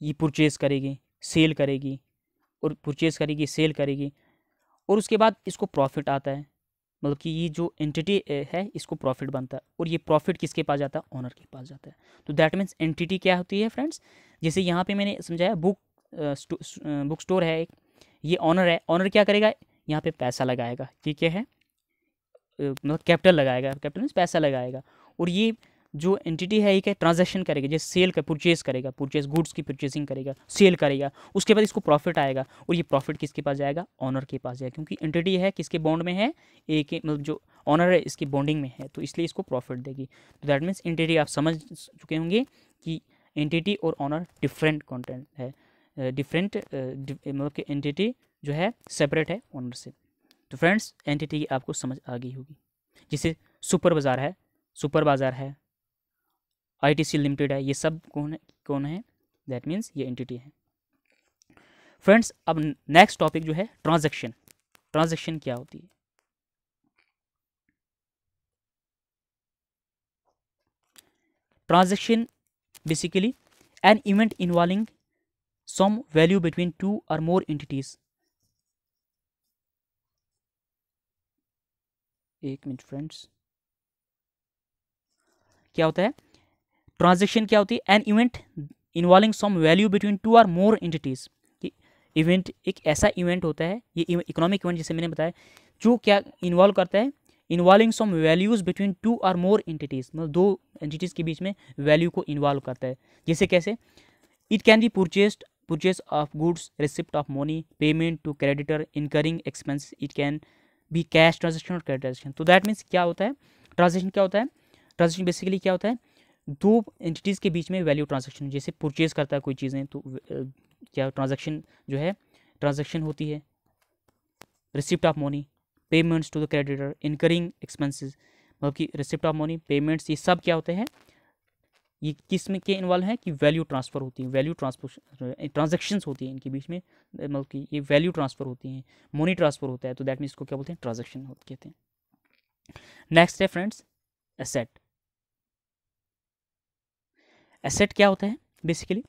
ये परचेज़ करेगी, सेल करेगी, और परचेज़ करेगी, सेल करेगी, और उसके बाद इसको प्रॉफिट आता है। मतलब कि ये जो एंटिटी है इसको प्रॉफिट बनता है, और ये प्रॉफिट किसके पास जाता है? ऑनर के पास जाता है। तो दैट मीन्स एंटिटी क्या होती है फ्रेंड्स? जैसे यहाँ पे मैंने समझाया बुक स्टोर है एक, ये ऑनर है। ऑनर क्या करेगा? यहाँ पे पैसा लगाएगा। ये क्या है? मतलब कैपिटल लगाएगा। कैपिटल मीन्स पैसा लगाएगा। और ये जो एंटिटी है ये क्या? ट्रांजैक्शन करेगा, जैसे सेल का परचेज करेगा, परचेज गुड्स की परचेजिंग करेगा, सेल करेगा। उसके बाद इसको प्रॉफिट आएगा, और ये प्रॉफिट किसके पास जाएगा? ऑनर के पास जाएगा, क्योंकि एंटिटी है किसके बॉन्ड में है? एक मतलब जो ऑनर है इसकी बॉन्डिंग में है, तो इसलिए इसको प्रॉफिट देगी। तो दैट मीन्स एंटिटी आप समझ चुके होंगे कि एंटिटी और ऑनर डिफरेंट कॉन्टेंट है, डिफरेंट मतलब कि एंटिटी जो है सेपरेट है ऑनर से। तो फ्रेंड्स एंटिटी आपको समझ आ गई होगी। जैसे सुपर बाज़ार है, ITC लिमिटेड है, ये सब कौन है? दैट मीन्स ये एंटिटी है। फ्रेंड्स अब नेक्स्ट टॉपिक जो है ट्रांजैक्शन। ट्रांजैक्शन क्या होती है? Transaction basically an event involving some value between two और मोर एंटिटीज। एक मिनट फ्रेंड्स, क्या होता है ट्रांजैक्शन? क्या होती है? An event involving some value between two और मोर एंटिटीज। इवेंट एक ऐसा इवेंट होता है, ये इकोनॉमिक इवेंट जैसे मैंने बताया, जो क्या इन्वॉल्व करता है? Involving some values between two और मोर एंटिटीज, मतलब दो एंटिटीज के बीच में वैल्यू को इन्वॉल्व करता है। जैसे कैसे? It can be purchase of goods, receipt of money, payment to creditor, incurring expense. It can be cash transaction or credit transaction. तो दैट मीन्स क्या होता है? ट्रांजेक्शन क्या होता है? ट्रांजेक्शन बेसिकली क्या होता है? दो एंटिटीज़ के बीच में वैल्यू ट्रांजेक्शन। जैसे परचेज करता है कोई चीज़ें, तो क्या ट्रांजेक्शन जो है ट्रांजेक्शन होती है। Receipt of money, payments to the creditor, incurring expenses, मतलब कि रिसिप्ट ऑफ मनी, पेमेंट्स, ये सब क्या होते हैं, ये किस में के इन्वॉल्व है कि वैल्यू ट्रांसफ़र होती है, वैल्यू ट्रांसफर ट्रांजेक्शंस होती हैं इनके बीच में, मतलब कि ये वैल्यू ट्रांसफ़र होती हैं, मनी ट्रांसफ़र होता है, तो दैट मीन्स इसको क्या बोलते हैं, ट्रांजेक्शन कहते हैं। नेक्स्ट है फ्रेंड्स एसेट। एसेट क्या होता है basically,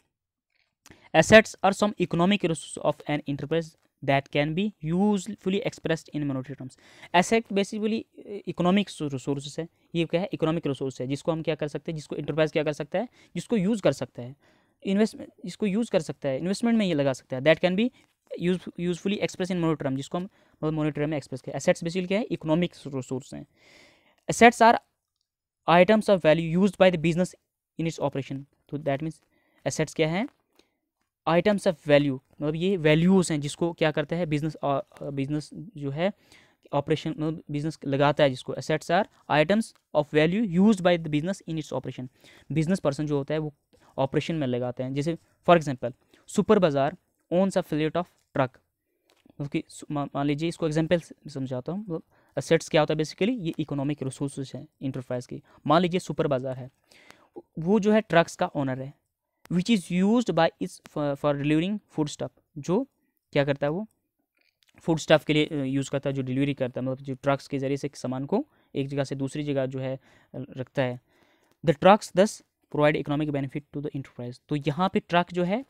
assets are some economic resources of an enterprise that can be usefully expressed in monetary terms। asset basically economic resources है, ये क्या है, economic resource है, जिसको हम क्या कर सकते हैं, जिसको enterprise क्या कर सकता है, जिसको यूज़ कर सकता है, इन्वेस्टमेंट, इसको यूज़ कर सकता है, इन्वेस्टमेंट में ये लगा सकता है, that can be usefully express in monetary term, जिसको हम मतलब मोनेटरी टर्म में एक्सप्रेस करें। एसेट्स बेसिकली क्या है, इकोनॉमिक रिसोर्स हैं। Assets are items of value used by the business in its operation, तो दैट मीन्स एसेट्स क्या है, आइटम्स ऑफ वैल्यू, मतलब ये वैल्यूज़ हैं जिसको क्या करता है बिजनेस जो है ऑपरेशन, मतलब बिजनेस लगाता है जिसको। Assets are items of value used by the business in its operation, business person जो होता है वो ऑपरेशन में लगाते हैं। जैसे for example super bazaar owns a fleet of truck, मतलब कि मान लीजिए, इसको एग्जांपल समझाता हूँ। मतलब एसेट्स क्या होता है बेसिकली, ये इकोनॉमिक रिसोर्सेज हैं इंटरप्राइज की। मान लीजिए सुपर बाजार है, वो जो है ट्रक्स का ओनर है, which is use by is for delivering food stuff, जो क्या करता है वो फूड स्टफ के लिए यूज़ करता है, जो डिलीवरी करता है, मतलब जो ट्रक्स के ज़रिए से सामान को एक जगह से दूसरी जगह जो है रखता है। The trucks thus provide economic benefit to the enterprise, तो यहाँ पे ट्रक जो है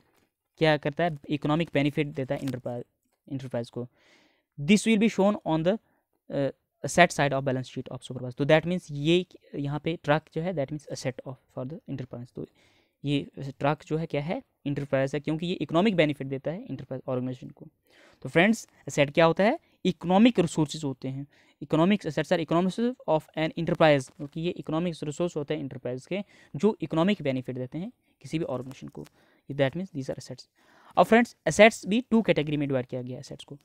क्या करता है, इकोनॉमिक बेनिफिट देता है इंटरप्राइज को। This will be shown on the asset side of balance sheet of supervise, तो दैट मीन्स ये यहाँ पे ट्रक जो है that means asset of for the enterprise. तो ये ट्रक जो है क्या है, इंटरप्राइज है, क्योंकि ये इकोनॉमिक बेनिफिट देता है इंटरप्राइज ऑर्गेनाइजेशन को। तो फ्रेंड्स एसेट क्या होता है, इकोनॉमिक रिसोर्सेज होते हैं। Economic assets are economics of an enterprise, क्योंकि ये इकोनॉमिक रिसोर्स होते हैं इंटरप्राइज के, जो इकोनॉमिक बेनिफिट देते हैं किसी भी ऑर्गेनाइजेशन को। That means these are assets. अब फ्रेंड्स एसेट्स भी टू कैटेगरी में डिवाइड किया गया एसेट्स को,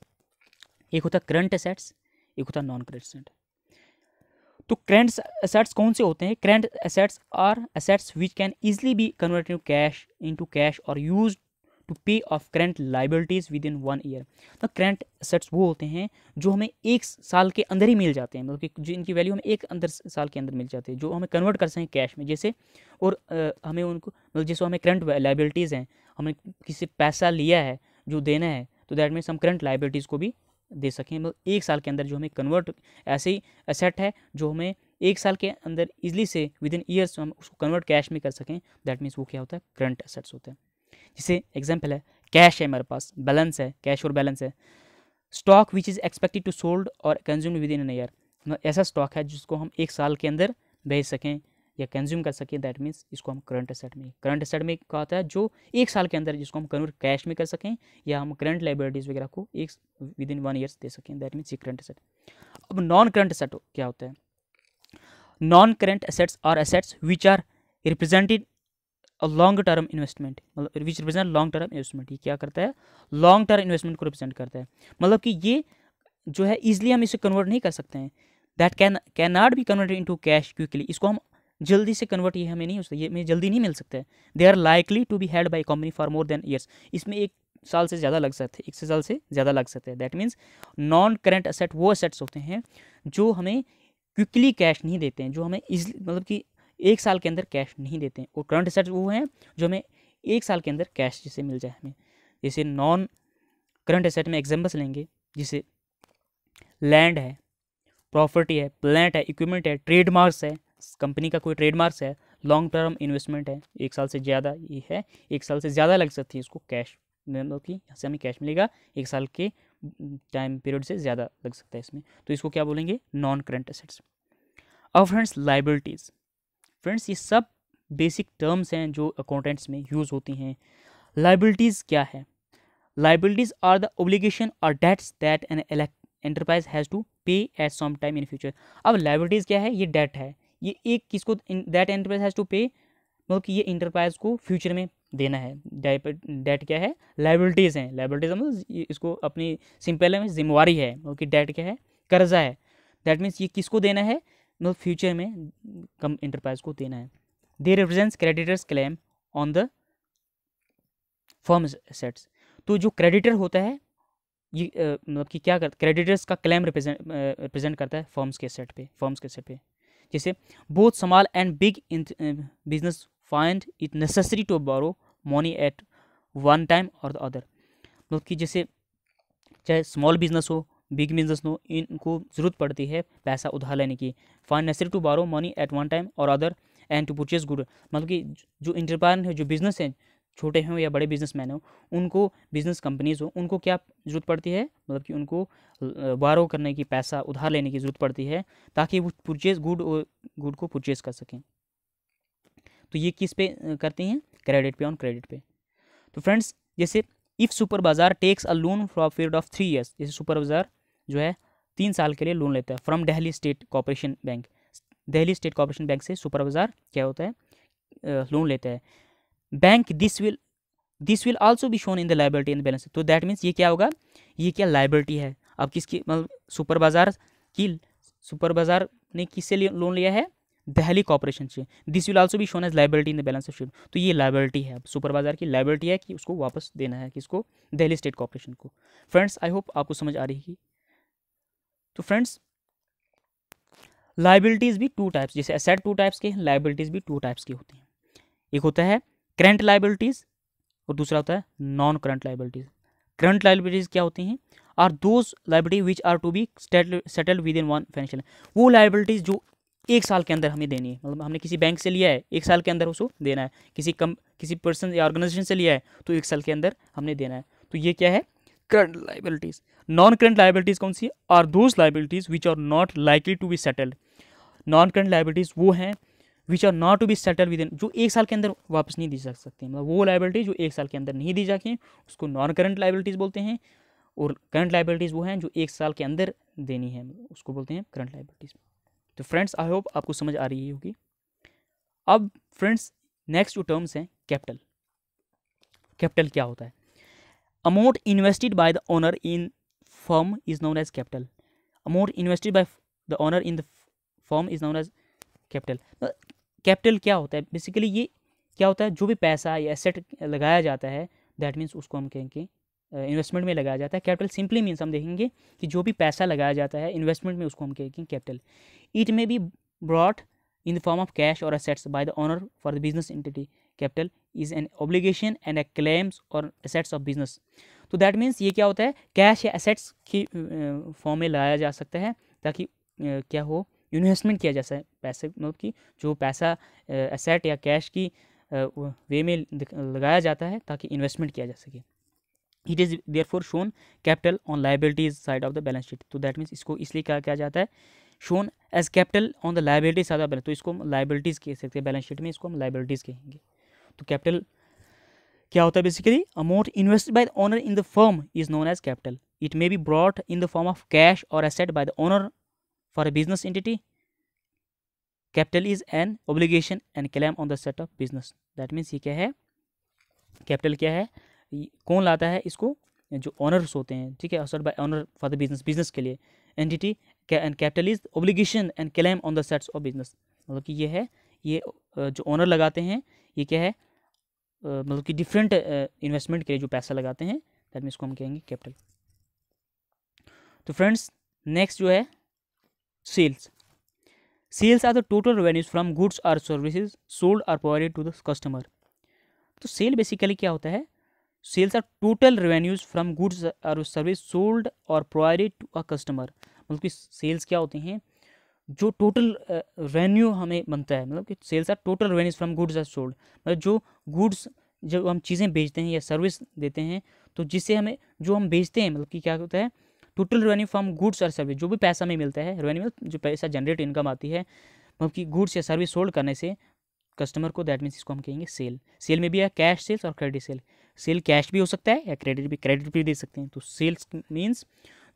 एक होता है करंट एसेट्स, एक होता है नॉन करंट एसेट। तो करंट एसेट्स कौन से होते हैं, current assets are assets which can easily be converted into cash or used to pay off current liabilities within 1 year. तो करंट एसेट्स वो होते हैं जो हमें 1 साल के अंदर ही मिल जाते हैं, मतलब कि जिनकी वैल्यू हमें साल के अंदर मिल जाती है, जो हमें कन्वर्ट कर सकें कैश में, जैसे और हमें उनको मतलब जैसे हमें करंट लाइबिलिटीज़ हैं, हमने किसी पैसा लिया है जो देना है, तो दैट मीन्स हम करंट लाइबिलिटीज़ को भी दे सकें, मतलब 1 साल के अंदर जो हमें कन्वर्ट, ऐसे ही एसेट है जो हमें 1 साल के अंदर इजीली से विद इन ईयर्स हम उसको कन्वर्ट कैश में कर सकें, दैट मीन्स वो क्या होता है, करंट एसेट्स होते हैं। जैसे एग्जांपल है, कैश है मेरे पास, बैलेंस है, कैश और बैलेंस है। Stock which is expected to sold or consume within an year, ऐसा स्टॉक है जिसको हम 1 साल के अंदर बेच सकें या कंज्यूम कर सकें, दैट मीन्स इसको हम करंट एसेट में, करंट एसेट में क्या होता है, जो 1 साल के अंदर जिसको हम कन्वर्ट कैश में कर सकें या हम करंट लाइबिलिटीज़ वगैरह को विद इन 1 ईयर्स दे सकें, दैट मीन्स ये करंट एसेट। अब नॉन करंट एसेट क्या होता है, non current assets are assets which are represented a long term investment, मतलब which represent long term investment, ये क्या करता है, लॉन्ग टर्म इन्वेस्टमेंट को रिप्रेजेंट करता है, मतलब कि ये जो है ईजिली हम इसे कन्वर्ट नहीं कर सकते हैं, that can not be converted into cash quickly, इसको हम जल्दी से कन्वर्ट ये हमें नहीं हो सकता, ये हमें जल्दी नहीं मिल सकता है। They are likely to be held by company for more than years, इसमें 1 साल से ज़्यादा लग सकते हैं, 1 साल से ज़्यादा लग सकते हैं। That means non current asset वो एसेट्स होते हैं जो हमें क्विकली कैश नहीं देते हैं, जो हमें इजली मतलब कि 1 साल के अंदर कैश नहीं देते हैं, और करंट एसेट्स वो हैं जो हमें 1 साल के अंदर कैश जैसे मिल जाए हमें। जैसे नॉन करंट एसेट में एग्जाम्पल्स लेंगे, जैसे लैंड है, प्रॉपर्टी है, प्लांट है, इक्विपमेंट है, ट्रेडमार्क्स है, कंपनी का कोई ट्रेडमार्क्स है, लॉन्ग टर्म इन्वेस्टमेंट है, 1 साल से ज़्यादा ये है, 1 साल से ज़्यादा लग सकती है इसको कैश, मतलब कि यहाँ से हमें कैश मिलेगा, 1 साल के टाइम पीरियड से ज़्यादा लग सकता है इसमें, तो इसको क्या बोलेंगे, नॉन करंट एसेट्स। अब फ्रेंड्स लाइबिलिटीज़, फ्रेंड्स ये सब बेसिक टर्म्स हैं जो अकाउंटेंट्स में यूज़ होती हैं। लाइबिलिटीज़ क्या है, liabilities are the obligation or debts that an enterprise has to pay at some time in future. अब लाइबिलिटीज़ क्या है, ये डेट है, ये एक किसको दैट एंटरप्राइज हैज़ टू पे, मतलब कि ये इंटरप्राइज को फ्यूचर में देना है। डेट क्या है, लाइबिलिटीज़ हैं, लाइबिलिटीज़ मतलब इसको अपनी सिंपल में जिम्मेवारी है, मतलब कि डेट क्या है, कर्जा है, दैट मीन्स ये किसको देना है, मतलब फ्यूचर में कम इंटरप्राइज को देना है। They represents creditors claim on the firm assets, तो जो क्रेडिटर होता है ये मतलब कि क्या करता, क्रेडिटर्स का क्लेम रिप्रेजेंट करता है फर्म्स के सेट पे। जैसे both small and big business find it necessary to borrow money at one time or the other. मतलब कि जैसे चाहे स्मॉल बिजनेस हो बिग बिजनेस हो, इनको ज़रूरत पड़ती है पैसा उधार लेने की। Find necessary to borrow money at one time or other and to purchase good. मतलब कि जो इंटरप्राइजर है, जो बिजनेस है, छोटे हों या बड़े बिजनेसमैन हो, उनको बिजनेस कंपनीज हो, उनको क्या ज़रूरत पड़ती है, मतलब कि उनको बारो करने की, पैसा उधार लेने की ज़रूरत पड़ती है ताकि वो परचेज गुड को परचेज कर सकें। तो ये किस पे करती हैं, क्रेडिट पे, ऑन क्रेडिट पे। तो फ्रेंड्स जैसे if super bazaar takes a loan for period of 3 years, जैसे सुपर बाजार जो है 3 साल के लिए लोन लेता है from Delhi state corporation bank. Delhi state corporation bank से सुपर बाजार क्या होता है, लोन लेता है। Bank this will also be shown in the liability in balance. तो दैट मीन्स ये क्या होगा, ये क्या लाइबिलिटी है। अब किसकी, मतलब सुपर बाजार ने किससे लोन लिया है, दिल्ली कॉर्पोरेशन से। This will also be shown as liability in the balance sheet. तो ये लाइबिलिटी है, अब सुपर बाजार की लाइबिलिटी है कि उसको वापस देना है, किसको, दिल्ली स्टेट कॉर्पोरेशन को। फ्रेंड्स आई होप आपको समझ आ रही है। तो फ्रेंड्स लाइबिलिटीज़ भी 2 टाइप्स, जैसे एसेट 2 टाइप्स के, लाइबिलिटीज़ भी 2 टाइप्स की होती हैं। एक होता है करंट लाइबिलिटीज़ और दूसरा होता है non current liabilities. Current liabilities क्या होती हैं, are those liability which are to be settled within one financial. वो लाइबिलिटीज़ जो 1 साल के अंदर हमें देनी है, मतलब हमने किसी बैंक से लिया है, 1 साल के अंदर उसको देना है। किसी पर्सन या ऑर्गेनाइजेशन से लिया है तो 1 साल के अंदर हमने देना है। तो ये क्या है, current liabilities. Non current liabilities कौन सी है, are those liabilities which are not likely to be settled. Non current liabilities वो हैं which are not to be settle within, जो 1 साल के अंदर वापस नहीं दी जा सकती। मतलब वो लाइबिलिटी जो 1 साल के अंदर नहीं दी जाती उसको नॉन करंट लाइबिलिटीज़ बोलते हैं, और करंट लाइबिलिटीज़ वो हैं जो 1 साल के अंदर देनी है, उसको बोलते हैं करंट लाइबिलिटीज़। तो फ्रेंड्स आई होप आपको समझ आ रही होगी। अब फ्रेंड्स नेक्स्ट जो टर्म्स हैं, कैपिटल। कैपिटल क्या होता है, amount invested by the owner in firm is known as capital. Amount invested by the owner in the firm is known as capital. Capital क्या होता है, बेसिकली ये क्या होता है, जो भी पैसा या एसेट लगाया जाता है, दैट मीन्स उसको हम कहेंगे इन्वेस्टमेंट में लगाया जाता है। कैपिटल सिंपली मीन्स हम देखेंगे कि जो भी पैसा लगाया जाता है इन्वेस्टमेंट में, उसको हम कहेंगे capital. It may be brought in the form of cash or assets by the owner for the business entity. Capital is an obligation and a claims or assets of business. तो दैट मीन्स ये क्या होता है, कैश या एसेट्स की फॉर्म में लगाया जा सकता है ताकि क्या हो, इन्वेस्टमेंट किया जा सके पैसे, मतलब कि जो पैसा एसेट या कैश की वे में लगाया जाता है ताकि इन्वेस्टमेंट किया जा सके। It is therefore shown capital on liabilities side of the balance sheet. तो दैट मीन्स इसको इसलिए क्या किया जाता है, shown as capital on the liability side of balance. तो इसको हम लाइबिलिटीज़ कह सकते हैं, बैलेंस शीट में इसको हम लाइबिलिटीज़ कहेंगे। तो कैपिटल क्या होता है, basically amount invested by the owner in the firm is known as capital. It may be brought in the form of cash or asset by the owner for a business entity. Capital is an obligation and claim on the set of business. That means ये क्या है, कैपिटल क्या है, कौन लाता है इसको, जो ओनर्स होते हैं, ठीक है, asset by owner for the business के लिए entity. And capital is obligation and claim on the sets of business. मतलब कि ये है, ये जो ओनर लगाते हैं, ये क्या है, मतलब कि डिफरेंट इन्वेस्टमेंट के लिए जो पैसा लगाते हैं, दैट मीन्स को हम कहेंगे कैपिटल। तो फ्रेंड्स नेक्स्ट जो है sales. Sales are the total revenues from goods or services sold or provided to the customer. तो सेल बेसिकली क्या होता है, sales are total revenues from goods or service sold or provided to a customer. मतलब कि सेल्स क्या होते हैं, जो टोटल रेवेन्यू हमें बनता है, मतलब कि sales are total revenues from goods are sold. मतलब जो गुड्स, जब हम चीज़ें बेचते हैं या सर्विस देते हैं, तो जिससे हमें जो हम बेचते हैं, मतलब कि क्या होता है, total revenue from goods or service, जो भी पैसा हमें मिलता है, रेवेन्यू जो पैसा जनरेट इनकम आती है, मतलब कि गुड्स या सर्विस सोल्ड करने से कस्टमर को, दैट मीन्स इसको हम कहेंगे सेल। सेल में भी है कैश सेल्स और क्रेडिट सेल। सेल कैश भी हो सकता है या क्रेडिट भी दे सकते हैं। तो सेल्स मीन्स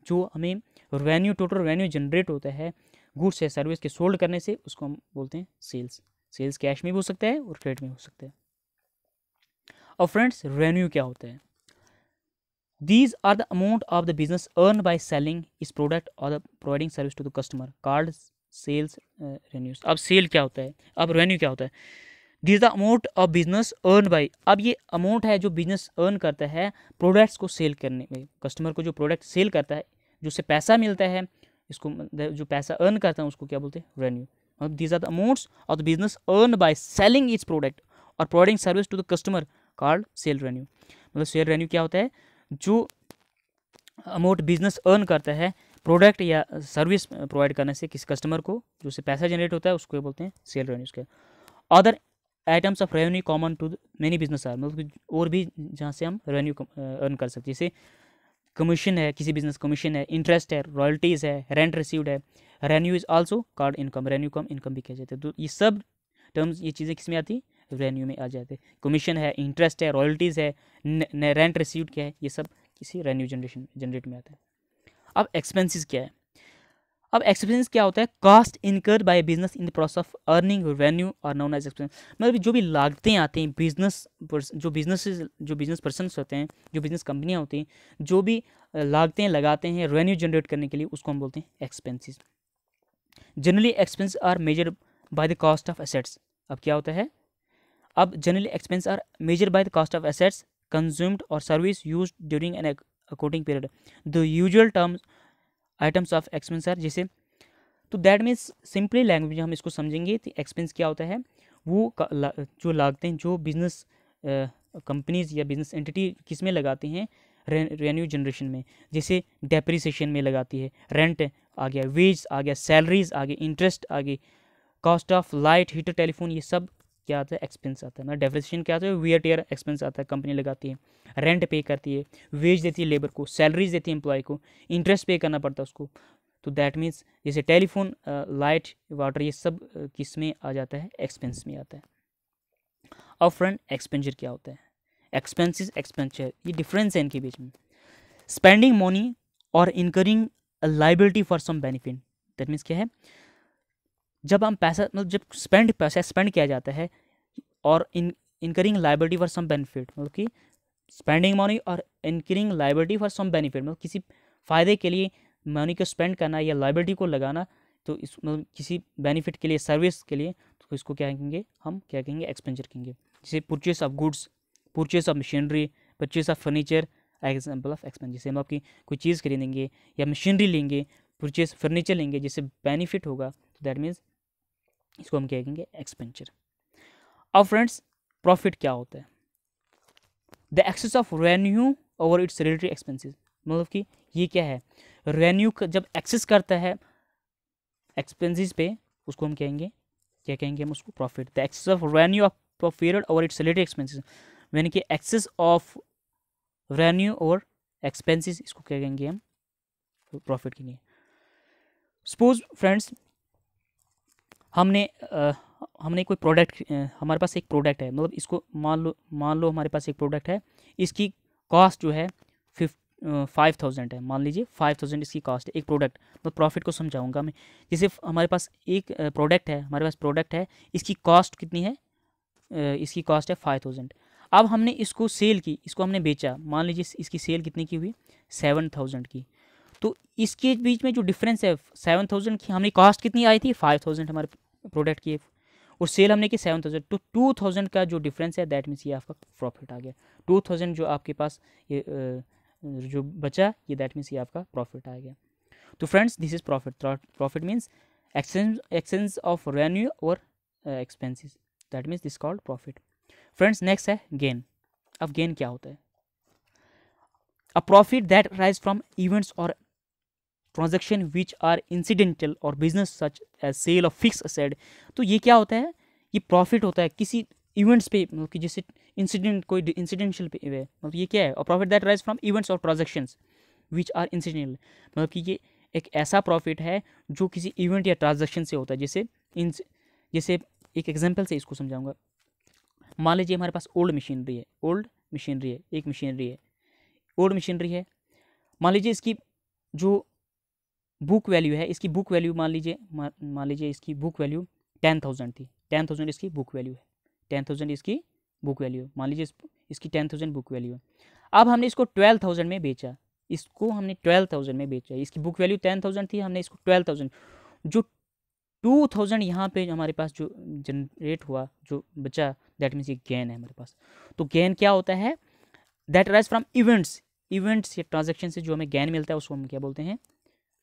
जो हमें रेवेन्यू, टोटल रेवेन्यू जनरेट होता है गुड्स या सर्विस के सोल्ड करने से, उसको हम बोलते हैं सेल्स। सेल्स कैश में भी हो सकता है और क्रेडिट में हो सकता है। और फ्रेंड्स रेवेन्यू क्या होता है, These are the amount of the business earned by selling its product or the providing service to the customer, called sales revenues. अब सेल क्या होता है, अब रेवेन्यू क्या होता है, this is the amount of business earn by, अब ये अमाउंट है जो बिजनेस अर्न करता है प्रोडक्ट्स को सेल करने में, कस्टमर को जो प्रोडक्ट सेल करता है जो उससे पैसा मिलता है, इसको जो पैसा अर्न करता है उसको क्या बोलते हैं, रेवेन्यू। मतलब these are the amounts of the business earn by selling its product or providing service to the customer called sale revenue. मतलब सेल रेवेन्यू क्या होता है, जो अमाउंट बिजनेस अर्न करता है प्रोडक्ट या सर्विस प्रोवाइड करने से किसी कस्टमर को, जो उससे पैसा जनरेट होता है उसको बोलते हैं सेल रेवेन्यू। उसके other items of revenue common to many business are, मतलब और भी जहाँ से हम रेवेन्यू अर्न कर सकते हैं, जैसे कमीशन है, किसी बिजनेस कमीशन है, इंटरेस्ट है, रॉयल्टीज़ है, रेंट रिसीव्ड है। Revenue is also called income, revenue come income भी कह जाते हैं। तो ये सब टर्म्स, ये चीज़ें किस में आती है, रेवेन्यू में आ जाते हैं। कमीशन है, इंटरेस्ट है, रॉयल्टीज़ है, रेंट रिसीव्ड क्या है, ये सब किसी रेवेन्यू जनरेट में आता है। अब एक्सपेंसेस क्या है, अब एक्सपेंस क्या होता है, cost incurred by business in the process of earning revenue और नोन एज एक्सपेंस। मतलब जो भी लागतें आती हैं जो बिजनेस पर्सनस होते हैं, जो बिजनेस कंपनियां होती हैं, जो भी लागतें लगाते हैं रेवेन्यू जनरेट करने के लिए, उसको हम बोलते हैं expenses. Generally expense are measure by the cost of assets. अब क्या होता है, अब generally expense are measure by the cost of assets consumed or service used during an accounting period. The usual terms items of expense are, जैसे तो दैट मीन्स सिंपली लैंग्वेज हम इसको समझेंगे तो एक्सपेंस क्या होता है, वो जो लागतें जो बिजनेस कंपनीज या बिजनेस एंटिटी किस में लगाती हैं, रेवेन्यू जनरेशन में, जैसे डेप्रिसिएशन में लगाती है, रेंट आ गया, वेज आ गया, सैलरीज आ गई, इंटरेस्ट आ गई, cost of light heater telephone, ये सब क्या आता है, एक्सपेंस आता है। मतलब डेप्रिसिएशन क्या आता है, वियर टेयर एक्सपेंस आता है, कंपनी लगाती है, रेंट पे करती है, वेज देती है लेबर को, सैलरीज देती है एम्प्लॉय को, इंटरेस्ट पे करना पड़ता है उसको। तो दैट मीन्स जैसे टेलीफोन, लाइट, वाटर, ये सब किस में आ जाता है, एक्सपेंस में आता है। अब फ्रेंड एक्सपेंचर क्या होता है, एक्सपेंसेस एक्सपेंचर, ये डिफरेंस है इनके बीच में। Spending money or incurring liability for some benefit, that means क्या है, जब हम पैसा मतलब जब पैसा स्पेंड किया जाता है और incurring liability for some benefit, मतलब कि spending money or incurring liability for some benefit, मतलब किसी फ़ायदे के लिए मनी को स्पेंड करना या लाइबिलिटी को लगाना, तो इस मतलब किसी बेनिफिट के लिए, सर्विस के लिए, तो इसको क्या कहेंगे, हम क्या कहेंगे, एक्सपेंचर कहेंगे। जैसे purchase of goods, purchase of machinery, purchase of furniture, example of expense. जैसे हम आपकी कोई चीज़ खरीदेंगे या मशीनरी लेंगे, परचेस फर्नीचर लेंगे, जिससे बेनिफिट होगा, तो दैट मीन्स इसको हम क्या कहेंगे, एक्सपेंचर। अब फ्रेंड्स प्रॉफिट क्या होता है, the excess of revenue over its related expenses, मतलब कि ये क्या है, रेवेन्यू जब एक्सेस करता है एक्सपेंसेस पे, उसको हम कहेंगे, क्या कहेंगे हम उसको, profit. The excess of revenue of period over its related expenses, यानी कि एक्सेस ऑफ रेवेन्यू और एक्सपेंसेस, इसको क्या कहेंगे हम, प्रॉफिट के लिए। सपोज फ्रेंड्स हमने कोई प्रोडक्ट, हमारे पास एक प्रोडक्ट है, मतलब इसको मान लो हमारे पास एक प्रोडक्ट है, इसकी कॉस्ट जो है 5,000 है, मान लीजिए 5,000 इसकी कॉस्ट है, एक प्रोडक्ट। तो प्रॉफिट को समझाऊंगा मैं, जैसे हमारे पास एक प्रोडक्ट है, इसकी कॉस्ट कितनी है, इसकी कॉस्ट है 5,000। अब हमने इसको सेल की, इसको हमने बेचा, मान लीजिए इसकी सेल कितने की हुई, 7,000 की। तो इसके बीच में जो डिफरेंस है, 7,000 की हमने कॉस्ट कितनी आई थी, 5,000 हमारे प्रोडक्ट की, और सेल हमने की 7,000, तो 2,000 का जो डिफरेंस है, दैट मीन्स ये आपका प्रॉफिट आ गया। 2,000 जो आपके पास ये जो बचा, ये दैट मीन्स ये आपका प्रॉफिट आ गया। तो friends this is profit. Profit means exchange of revenue और expenses, that means this called profit. Friends next है गेन। अब गेन क्या होता है, a profit that rise from events or transaction which are incidental or business such as sale of fix asset. तो ये क्या होता है, ये प्रॉफिट होता है किसी इवेंट्स पे, मतलब कि जैसे इंसिडेंट, कोई इंसिडेंशियल पे है, मतलब ये क्या है, और profit that rise from events और ट्रांजैक्शंस विच आर इंसिडेंटल, मतलब कि ये एक ऐसा प्रॉफिट है जो किसी इवेंट या ट्रांजैक्शन से होता है। जैसे एक एग्जांपल से इसको समझाऊंगा। मान लीजिए हमारे पास ओल्ड मशीनरी है, एक मशीनरी है, ओल्ड मशीनरी है। मान लीजिए इसकी जो बुक वैल्यू है, इसकी बुक वैल्यू मान लीजिए इसकी बुक वैल्यू 10,000 थी, 10,000 इसकी बुक वैल्यू है, 10,000 इसकी बुक वैल्यू है, मान लीजिए इसकी 10,000 बुक वैल्यू है। अब हमने इसको 12,000 में बेचा, इसकी बुक वैल्यू 10,000 थी, हमने इसको 12,000, जो 2000 यहाँ पे हमारे पास जो जनरेट हुआ, जो बचा, दैट मीन्स ये गेन है हमारे पास। तो गेन क्या होता है, that rise from events, events या ट्रांजेक्शन से जो हमें गेन मिलता है उसको हम क्या बोलते हैं,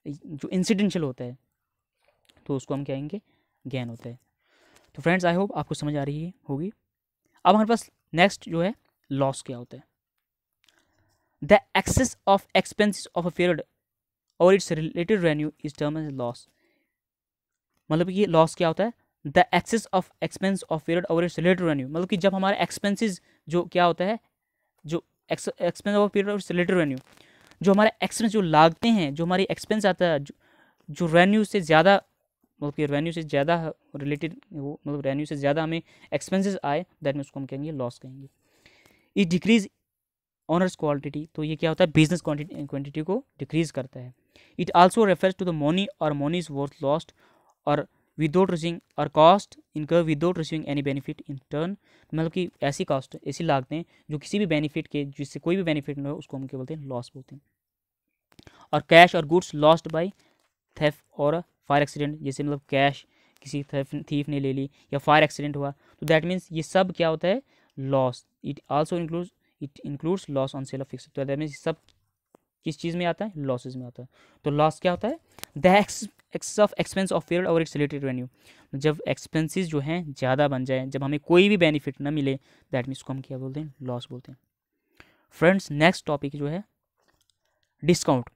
जो इंसिडेंशियल होता है तो उसको हम कहेंगे गेन होता है। तो फ्रेंड्स आई होप आपको समझ आ रही होगी। अब हमारे पास नेक्स्ट जो है लॉस क्या होता है, the excess of expenses of a period और its related revenue is term as loss. मतलब ये लॉस क्या होता है, the excess of expense of period और इट्स रिलेटेड रेवेन्यू, मतलब कि जब हमारे एक्सपेंसेस जो क्या होता है, जो एक्सपेंस ऑफ पीरियड और इट्स रिलेटेड रेवेन्यू, जो हमारे एक्सपेंस जो लागते हैं, जो हमारी एक्सपेंस आता है जो रेवेन्यू से ज़्यादा, मतलब कि रेवेन्यू से ज़्यादा रिलेटेड वो, मतलब रेवेन्यू से ज़्यादा हमें एक्सपेंसेस आए, दैट में उसको हम कहेंगे लॉस कहेंगे। इट डिक्रीज ऑनर्स क्वांटिटी, तो ये क्या होता है, बिजनेस क्वांटिटी को डिक्रीज करता है। It also refers to the money or money is worth lost or without receiving or cost incur without receiving any benefit in turn, मतलब कि ऐसी कॉस्ट, ऐसी लागतें जो किसी भी बेनिफिट के, जिससे कोई भी बेनिफिट न हो, उसको हम क्या बोलते हैं, लॉस बोलते हैं। और कैश और गुड्स लॉस्ट बाय थेफ्ट और फायर एक्सीडेंट, जैसे मतलब कैश किसी थीफ ने ले ली या फायर एक्सीडेंट हुआ, तो दैट मीन्स ये सब क्या होता है, loss. It also includes loss on sale of fix, तो दैट मीन्स सब किस चीज़ में आता है, लॉसेज में आता है। तो लॉस क्या होता है, the excess of expense of period और इट्स रिलेटेड रेवेन्यू, जब एक्सपेंसेस जो हैं ज़्यादा बन जाए, जब हमें कोई भी बेनिफिट ना मिले, दैट मीन्स को हम क्या बोलते हैं, लॉस बोलते हैं। फ्रेंड्स नेक्स्ट टॉपिक जो है discount.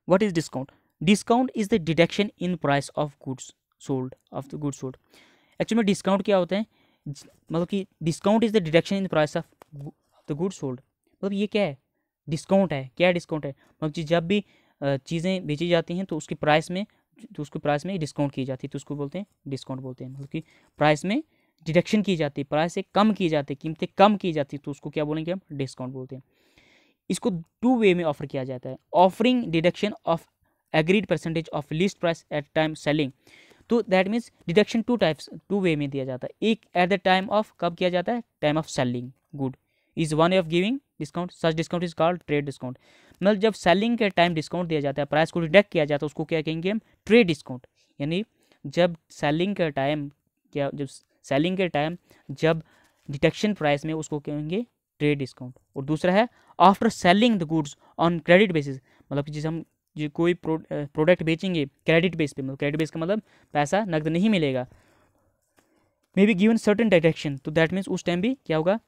What is discount, discount is the deduction in price of goods sold, of the goods sold. Actually में डिस्काउंट क्या होता है, मतलब कि discount is the deduction in price of the goods sold, मतलब ये क्या है, डिस्काउंट है। क्या डिस्काउंट है, मतलब कि जब भी चीज़ें बेची जाती हैं तो उसकी प्राइस में, तो उसकी प्राइस में डिस्काउंट की जाती है, तो उसको बोलते हैं डिस्काउंट बोलते हैं। मतलब कि प्राइस में डिडक्शन की जाती है, प्राइस से कम की जाती है, कीमतें कम की जाती है, तो उसको क्या बोलेंगे हम, डिस्काउंट बोलते हैं। इसको 2 वे में ऑफर किया जाता है, offering deduction of agreed percentage of list price at time selling, तो दैट मीन्स डिडक्शन 2 वे में दिया जाता है। एक एट द टाइम ऑफ, कब किया जाता है, time of selling good is one way of giving discount, such discount is called trade discount. मतलब जब सेलिंग के टाइम डिस्काउंट दिया जाता है, प्राइस को डिडक्ट किया जाता है, उसको क्या कहेंगे हम, ट्रेड डिस्काउंट। यानी जब सेलिंग के टाइम, क्या जब सेलिंग के टाइम जब डिडक्शन प्राइस में, उसको कहेंगे ट्रेड डिस्काउंट। और दूसरा है after selling the goods on credit basis, मतलब कि जिसे हम जो कोई प्रोडक्ट बेचेंगे क्रेडिट बेस पे, मतलब क्रेडिट बेस का मतलब पैसा नकद नहीं मिलेगा, may be given certain deduction, तो दैट मीन्स उस टाइम भी क्या होगा,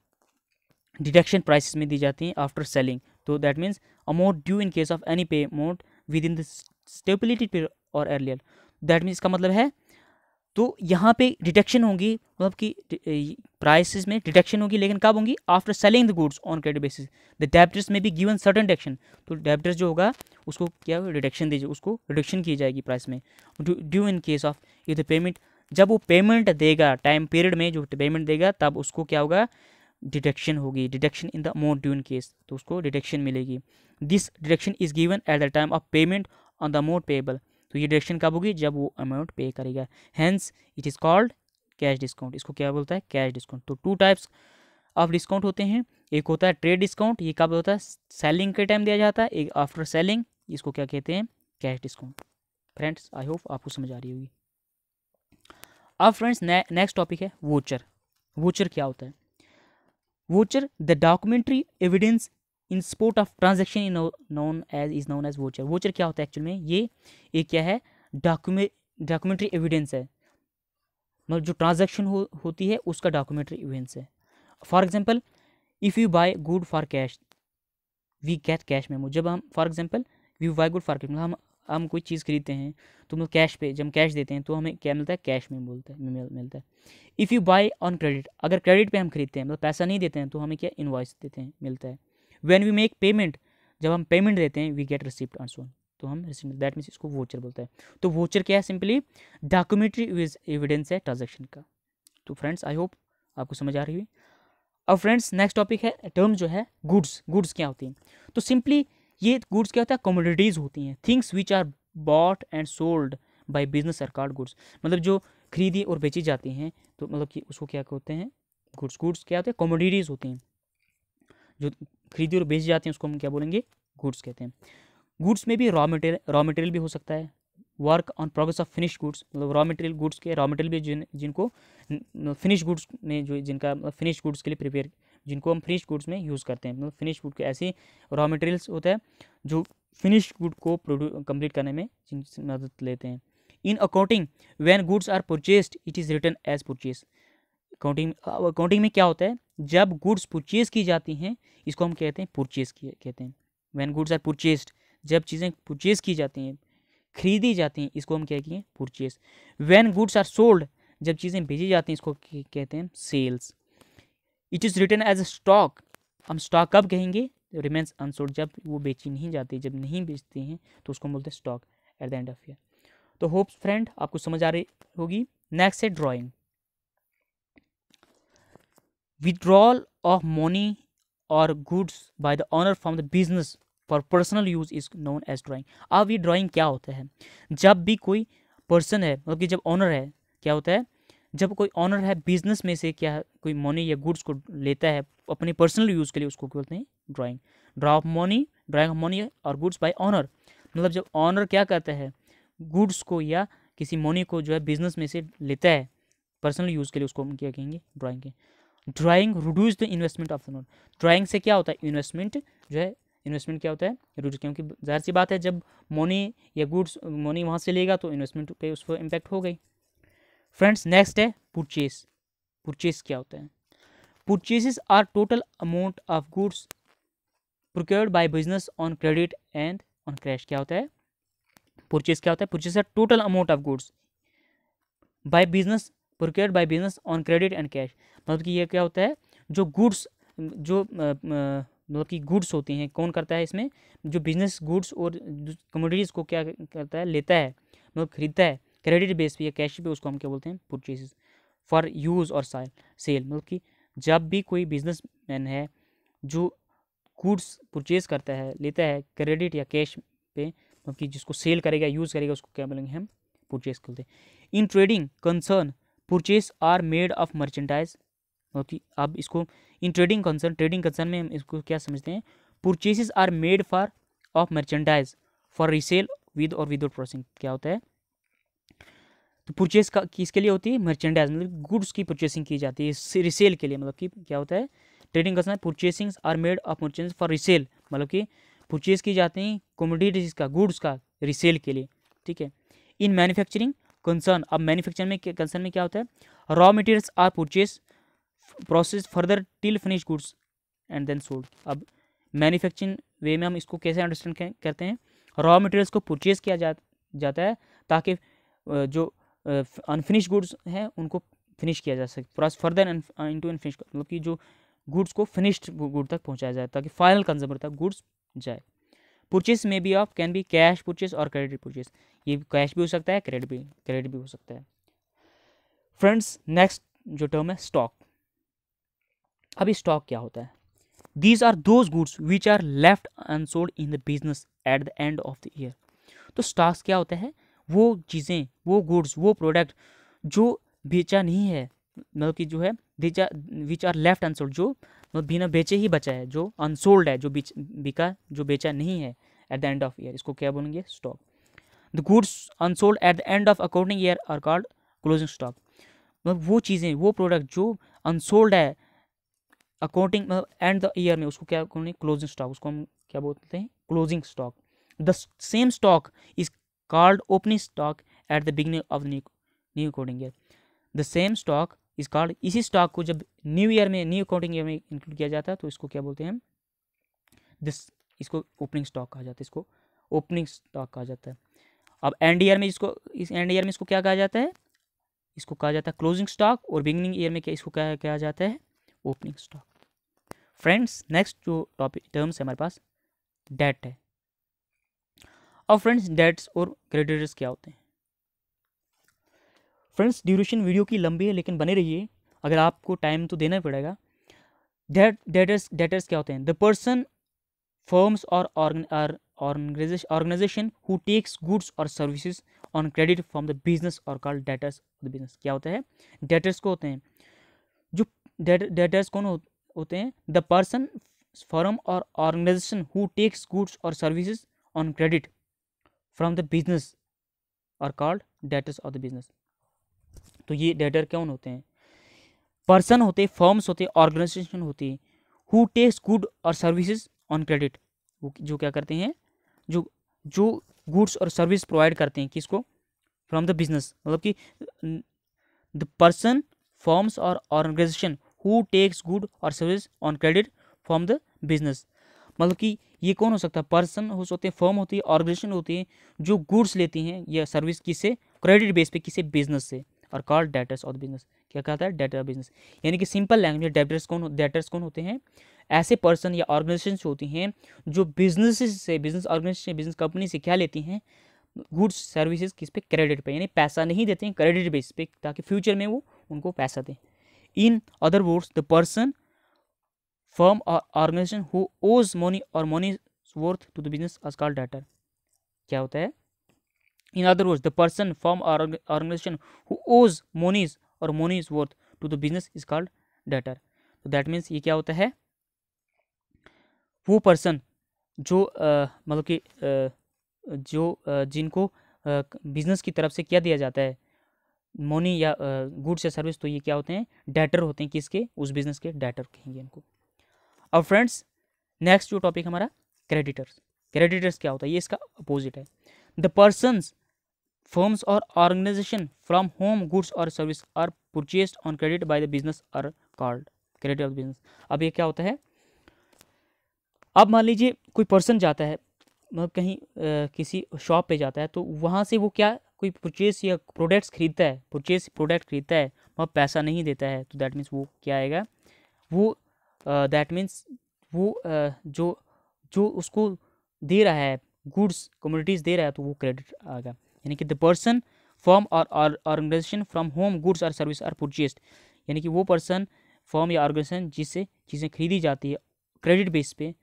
डिडक्शन प्राइसेस में दी जाती हैं आफ्टर सेलिंग, तो that means amount due in case of any pay amount within the stability period or earlier, that means इसका मतलब है, तो यहाँ पे डिडक्शन होगी, मतलब कि प्राइसेस में डिडक्शन होगी, लेकिन कब होंगी, after selling the goods on credit basis, the debtors में भी गिवन सर्टेन डिडक्शन, तो डेब्टर्स जो होगा उसको क्या डिडक्शन दीजिए, उसको रिडक्शन की जाएगी प्राइस में, due in case of if the payment, जब वो पेमेंट देगा टाइम पीरियड में, जो पेमेंट देगा तब उसको क्या होगा, डिडक्शन होगी, deduction in the amount due in case, तो उसको डिडक्शन मिलेगी। This deduction is given at the time of payment on the amount payable, तो ये डिडक्शन कब होगी, जब वो अमाउंट पे करेगा, hence it is called cash discount, इसको क्या बोलता है, कैश डिस्काउंट। तो 2 टाइप्स ऑफ डिस्काउंट होते हैं, एक होता है ट्रेड डिस्काउंट, ये कब होता है, सेलिंग के टाइम दिया जाता है, एक आफ्टर सेलिंग, इसको क्या कहते हैं, cash discount. Friends I hope आपको समझ आ रही होगी। अब फ्रेंड्स नेक्स्ट टॉपिक है वोचर। वोचर क्या होता है, voucher the documentary evidence in support of transaction known as voucher. Voucher क्या होता है एक्चुअल में, ये एक क्या है, डॉक्यूमेंट्री एविडेंस है, मतलब जो ट्रांजैक्शन होती है उसका डॉक्यूमेंट्री एविडेंस है। For example if you buy good for cash we get cash memo, जब हम for example we buy good for cash, मतलब हम कोई चीज़ खरीदते हैं तो मतलब कैश पे, जब हम कैश देते हैं तो हमें क्या मिलता है, कैश में मिलता है। If you buy on credit, अगर क्रेडिट पे हम खरीदते हैं, मतलब पैसा नहीं देते हैं, तो हमें क्या, इनवॉइस देते हैं, मिलता है। व्हेन वी मेक पेमेंट, जब हम पेमेंट देते हैं, वी गेट रिसिप्ट ऑन सोन, तो हम रिसिप्ट, दैट मीन्स इसको वोचर बोलता है। तो वोचर क्या है, सिंपली डॉक्यूमेंट्री एविडेंस है ट्रांजेक्शन का। तो फ्रेंड्स आई होप आपको समझ आ रही हुई। अब फ्रेंड्स नेक्स्ट टॉपिक है टर्म जो है गुड्स। गुड्स क्या होती हैं, तो सिंपली ये गुड्स क्या होता है, कमोडिटीज़ होती हैं, things which are bought and sold by business are called goods, मतलब जो खरीदी और बेची जाती हैं, तो मतलब कि उसको क्या कहते हैं, गुड्स। गुड्स क्या होते हैं, कमोडिटीज़ होती हैं, जो खरीदी और बेची जाती हैं उसको हम क्या बोलेंगे, गुड्स कहते हैं। गुड्स में भी रॉ मटेरियल भी हो सकता है, work on progress of finish goods, मतलब रॉ मटेरियल गुड्स के रॉ मटेरियल भी जिनको फिनिश गुड्स में जो जिनका फिनिश गुड्स के लिए प्रिपेयर, जिनको हम फिनिश गुड्स में यूज़ करते हैं, मतलब फिनिश गुड के ऐसे रॉ मटेरियल्स होता है जो फिनिश गुड को कंप्लीट करने में जिनसे मदद लेते हैं। In accounting when goods are purchased it is written as purchase. Accounting में क्या होता है, जब गुड्स परचेज की जाती हैं इसको हम कहते हैं परचेज किए कहते हैं। व्हेन गुड्स आर परचेस्ड, जब चीज़ें परचेज की जाती हैं, खरीदी जाती हैं, इसको हम क्या किए purchase. When goods are sold, जब चीज़ें बेची जाती हैं इसको कहते हैं sales. It is written as stock, हम स्टॉक कब कहेंगे, रिमेन्स अनसोल्ड, जब वो बेची नहीं जाती, जब नहीं बेचते हैं तो उसको बोलते हैं stock at the end of year. तो होप फ्रेंड आपको समझ आ रही होगी। नेक्स्ट है drawing. Withdrawal of money or goods by the owner from the business for personal use is known as drawing. अब ये ड्राइंग क्या होता है, जब भी कोई पर्सन है, मतलब कि जब ऑनर है, क्या होता है, जब कोई ऑनर है बिजनेस में से क्या कोई मनी या गुड्स को लेता है अपने पर्सनल यूज़ के लिए, उसको बोलते हैं drawing. Drying of money or goods bye honour, मतलब जब ऑनर क्या करता है गुड्स को या किसी मनी को जो है बिजनेस में से लेता है पर्सनल यूज़ के लिए, उसको हम क्या कहेंगे ड्राइंग के। Drawing reduce the investment of the note. Drawing से क्या होता है, इन्वेस्टमेंट जो है, इन्वेस्टमेंट क्या होता है रिड्यूस, क्योंकि जाहिर सी बात है जब मनी या गुड्स मनी वहाँ से लेगा तो इन्वेस्टमेंट पे उस पर इम्पैक्ट हो गई। फ्रेंड्स नेक्स्ट है परचेस। परचेस क्या होता है, purchases are total amount of goods procured by business on credit and on cash. क्या होता है परचेस, क्या होता है परचेस है total amount of goods by business procured by business on credit and cash. मतलब कि ये क्या होता है, जो गुड्स जो मतलब कि गुड्स होती हैं, कौन करता है इसमें, जो बिजनेस गुड्स और कमोडिटीज़ को क्या करता है लेता है, मतलब खरीदता है क्रेडिट बेस पे या कैश पे, उसको हम क्या बोलते हैं परचेसेस फॉर यूज़ और सेल। मतलब कि जब भी कोई बिजनेसमैन है जो गुड्स परचेज करता है, लेता है क्रेडिट या कैश पे, मतलब कि जिसको सेल करेगा यूज़ करेगा, उसको क्या बोलेंगे हम परचेज करते हैं। In trading concern purchase are made of merchandise, मतलब कि अब इसको इन ट्रेडिंग कंसर्न में हम इसको क्या समझते हैं, purchases are made for of merchandise for resale with or without processing. क्या होता है, तो परचेज का किसके लिए होती है, मर्चेंडाइज मतलब गुड्स की परचेसिंग की जाती है रिसेल के लिए। मतलब कि क्या होता है ट्रेडिंग करना है, purchasing are made of merchandise for resale, मतलब कि परचेज की जाती हैं कमोडिटीज का गुड्स का रिसेल के लिए, ठीक है। इन मैन्युफैक्चरिंग कंसर्न, अब मैन्युफैक्चरिंग में कंसर्न में क्या होता है, raw materials are purchase process further till finish goods and then sold. अब मैन्युफैक्चरिंग वे में हम इसको कैसे अंडरस्टैंड करते हैं, रॉ मटेरियल्स को परचेज किया जाता है ताकि जो अनफिनिश गुड्स हैं उनको फिनिश किया जा सके, फर्दर इनटू अनफिनिश, मतलब कि जो गुड्स को फिनिश्ड गुड तक पहुंचाया जाए ताकि फाइनल कंज्यूमर तक गुड्स जाए। परचेज में be of can be cash purchase or credit purchase, ये कैश भी हो सकता है क्रेडिट भी हो सकता है। फ्रेंड्स नेक्स्ट जो टर्म है स्टॉक। अभी स्टॉक क्या होता है, these are those goods which are left unsold in the business at the end of the year. तो स्टॉक्स क्या होता है, वो चीज़ें, वो गुड्स, वो प्रोडक्ट जो बेचा नहीं है, मतलब कि जो है विच आर लेफ्ट अनसोल्ड, जो मतलब बिना बेचे ही बचा है, जो अनसोल्ड है, जो बिका जो बेचा नहीं है at the end of year, इसको क्या बोलेंगे stock. The goods unsold at the end of accounting year are called closing stock. मतलब वो चीज़ें, वो प्रोडक्ट जो अनसोल्ड है अकाउंटिंग मतलब एंड द ईयर में, उसको क्या बोलेंगे क्लोजिंग स्टॉक, उसको हम क्या बोलते हैं closing stock. The same stock is called opening stock at the beginning of the new accounting year. The same stock is called, इसी स्टॉक को जब न्यू ईयर में न्यू अकाउंटिंग ईयर में इंक्लूड किया जाता है तो इसको क्या बोलते हैं हम इसको ओपनिंग स्टॉक कहा जाता है, इसको ओपनिंग स्टॉक कहा जाता है। अब एंड ईयर में इस एंड ईयर में इसको क्या कहा जाता है, इसको कहा जाता है क्लोजिंग स्टॉक, और बिगिनिंग ईयर में क्या इसको क्या कहा जाता है ओपनिंग स्टॉक। फ्रेंड्स नेक्स्ट जो टॉपिक टर्म्स है हमारे पास डेट है। अब फ्रेंड्स डेट्स और क्रेडिटर्स क्या होते हैं। फ्रेंड्स ड्यूरेशन वीडियो की लंबी है लेकिन बने रहिए, अगर आपको टाइम तो देना पड़ेगा। डेटर्स क्या होते हैं, the person firms or organisation who takes goods or services on credit from the business और कॉल्ड डेटर्स द बिजनेस। क्या होता है डेटर्स को होते हैं, जो डेटर्स कौन होते हैं, the person firm or organisation who takes goods or services on credit from the business are called debtors of the business. तो ये डेटर कौन होते हैं? पर्सन होते, फर्म्स होते, ऑर्गेनाइजेशन होती है हु टेक्स गुड और सर्विसेज ऑन क्रेडिट। वो जो क्या करते हैं, जो जो गुड्स और सर्विस प्रोवाइड करते हैं किसको? फ्रॉम द बिजनेस, मतलब कि the person, firms or organisation who takes good और service on credit from the business. मतलब कि ये कौन हो सकता है? पर्सन हो सकते हैं, फर्म होती है, ऑर्गेनाइजेशन होती है जो गुड्स लेती हैं या सर्विस किससे? क्रेडिट बेस पे, किसी बिजनेस से, और कॉल्ड डेटर्स ऑफ बिजनेस। क्या कहता है? Debtor business. यानी कि सिंपल लैंग्वेज में डेटर्स कौन होते हैं? ऐसे पर्सन या ऑर्गेनाइजेशन होती हैं जो बिजनेस से, बिजनेस ऑर्गेनाइजेशन, बिजनेस कंपनी से क्या लेती हैं? गुड्स सर्विसेज किस पे? क्रेडिट पे, यानी पैसा नहीं देते हैं, क्रेडिट बेस पे, ताकि फ्यूचर में वो उनको पैसा दें। In other words the person, firm or organization who owes money or money is worth to the business is called debtor। क्या होता है? In other words, the person, firm or organization who owes monies or money is worth to the business is called debtor। तो that means ये क्या होता है? वो पर्सन जो मतलब कि जिनको बिजनेस की तरफ से क्या दिया जाता है? मनी या गुड्स या सर्विस। तो ये क्या होते हैं? डेटर होते हैं। किसके? उस बिजनेस के डेटर कहेंगे इनको। अब फ्रेंड्स नेक्स्ट जो टॉपिक हमारा क्रेडिटर्स। क्रेडिटर्स क्या होता है? ये इसका अपोजिट है। The persons, firms or organisation from whom goods or service are purchased on credit by the business are called credit of business. अब ये क्या होता है? अब मान लीजिए कोई पर्सन जाता है, मतलब कहीं किसी शॉप पे जाता है, तो वहाँ से वो क्या कोई परचेस या प्रोडक्ट्स खरीदता है, प्रोडक्ट खरीदता है, वहाँ पैसा नहीं देता है, तो दैट मीन्स वो क्या आएगा? वो दैट मीन्स वो जो जो उसको दे रहा है, गुड्स कमोडिटीज़ दे रहा है, तो वो क्रेडिट आएगा। यानी कि the person, firm or organisation from whom goods or service are purchased. यानी कि वो पर्सन, फर्म या ऑर्गेनाइजेशन जिससे चीज़ें खरीदी जाती है क्रेडिट बेस पे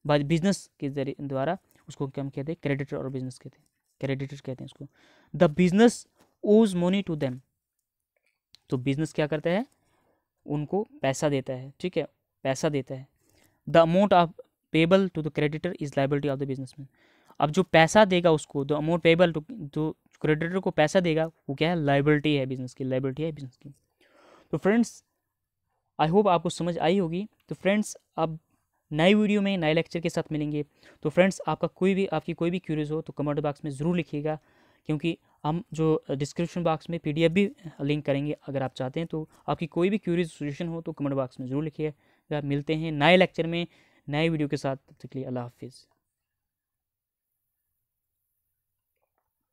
बाय बिजनेस के द्वारा, उसको क्या कहते हैं? क्रेडिटर और बिजनेस कहते हैं, क्रेडिटर कहते हैं उसको। द बिजनेस ओज मनी टू देम। तो बिजनेस क्या करता है? उनको पैसा देता है, ठीक है, पैसा देता है। The amount of payable to the creditor is liability of the businessman. अब जो पैसा देगा उसको, द अमाउंट पेबल टू, जो क्रेडिटर को पैसा देगा वो क्या है? लाइबिलिटी है बिजनेस की, लाइबिलिटी है बिजनेस की। तो फ्रेंड्स आई होप आपको समझ आई होगी। तो फ्रेंड्स अब नई वीडियो में नए लेक्चर के साथ मिलेंगे। तो फ्रेंड्स आपकी कोई भी क्यूरीज हो तो कमेंट बॉक्स में ज़रूर लिखिएगा, क्योंकि हम जो डिस्क्रिप्शन बॉक्स में PDF भी लिंक करेंगे। अगर आप चाहते हैं तो आपकी कोई भी क्यूरीज सजेशन हो तो कमेंट बॉक्स में ज़रूर लिखिएगा। मिलते हैं नए लेक्चर में नए वीडियो के साथ। तब तक के लिए अल्लाह हाफिज़।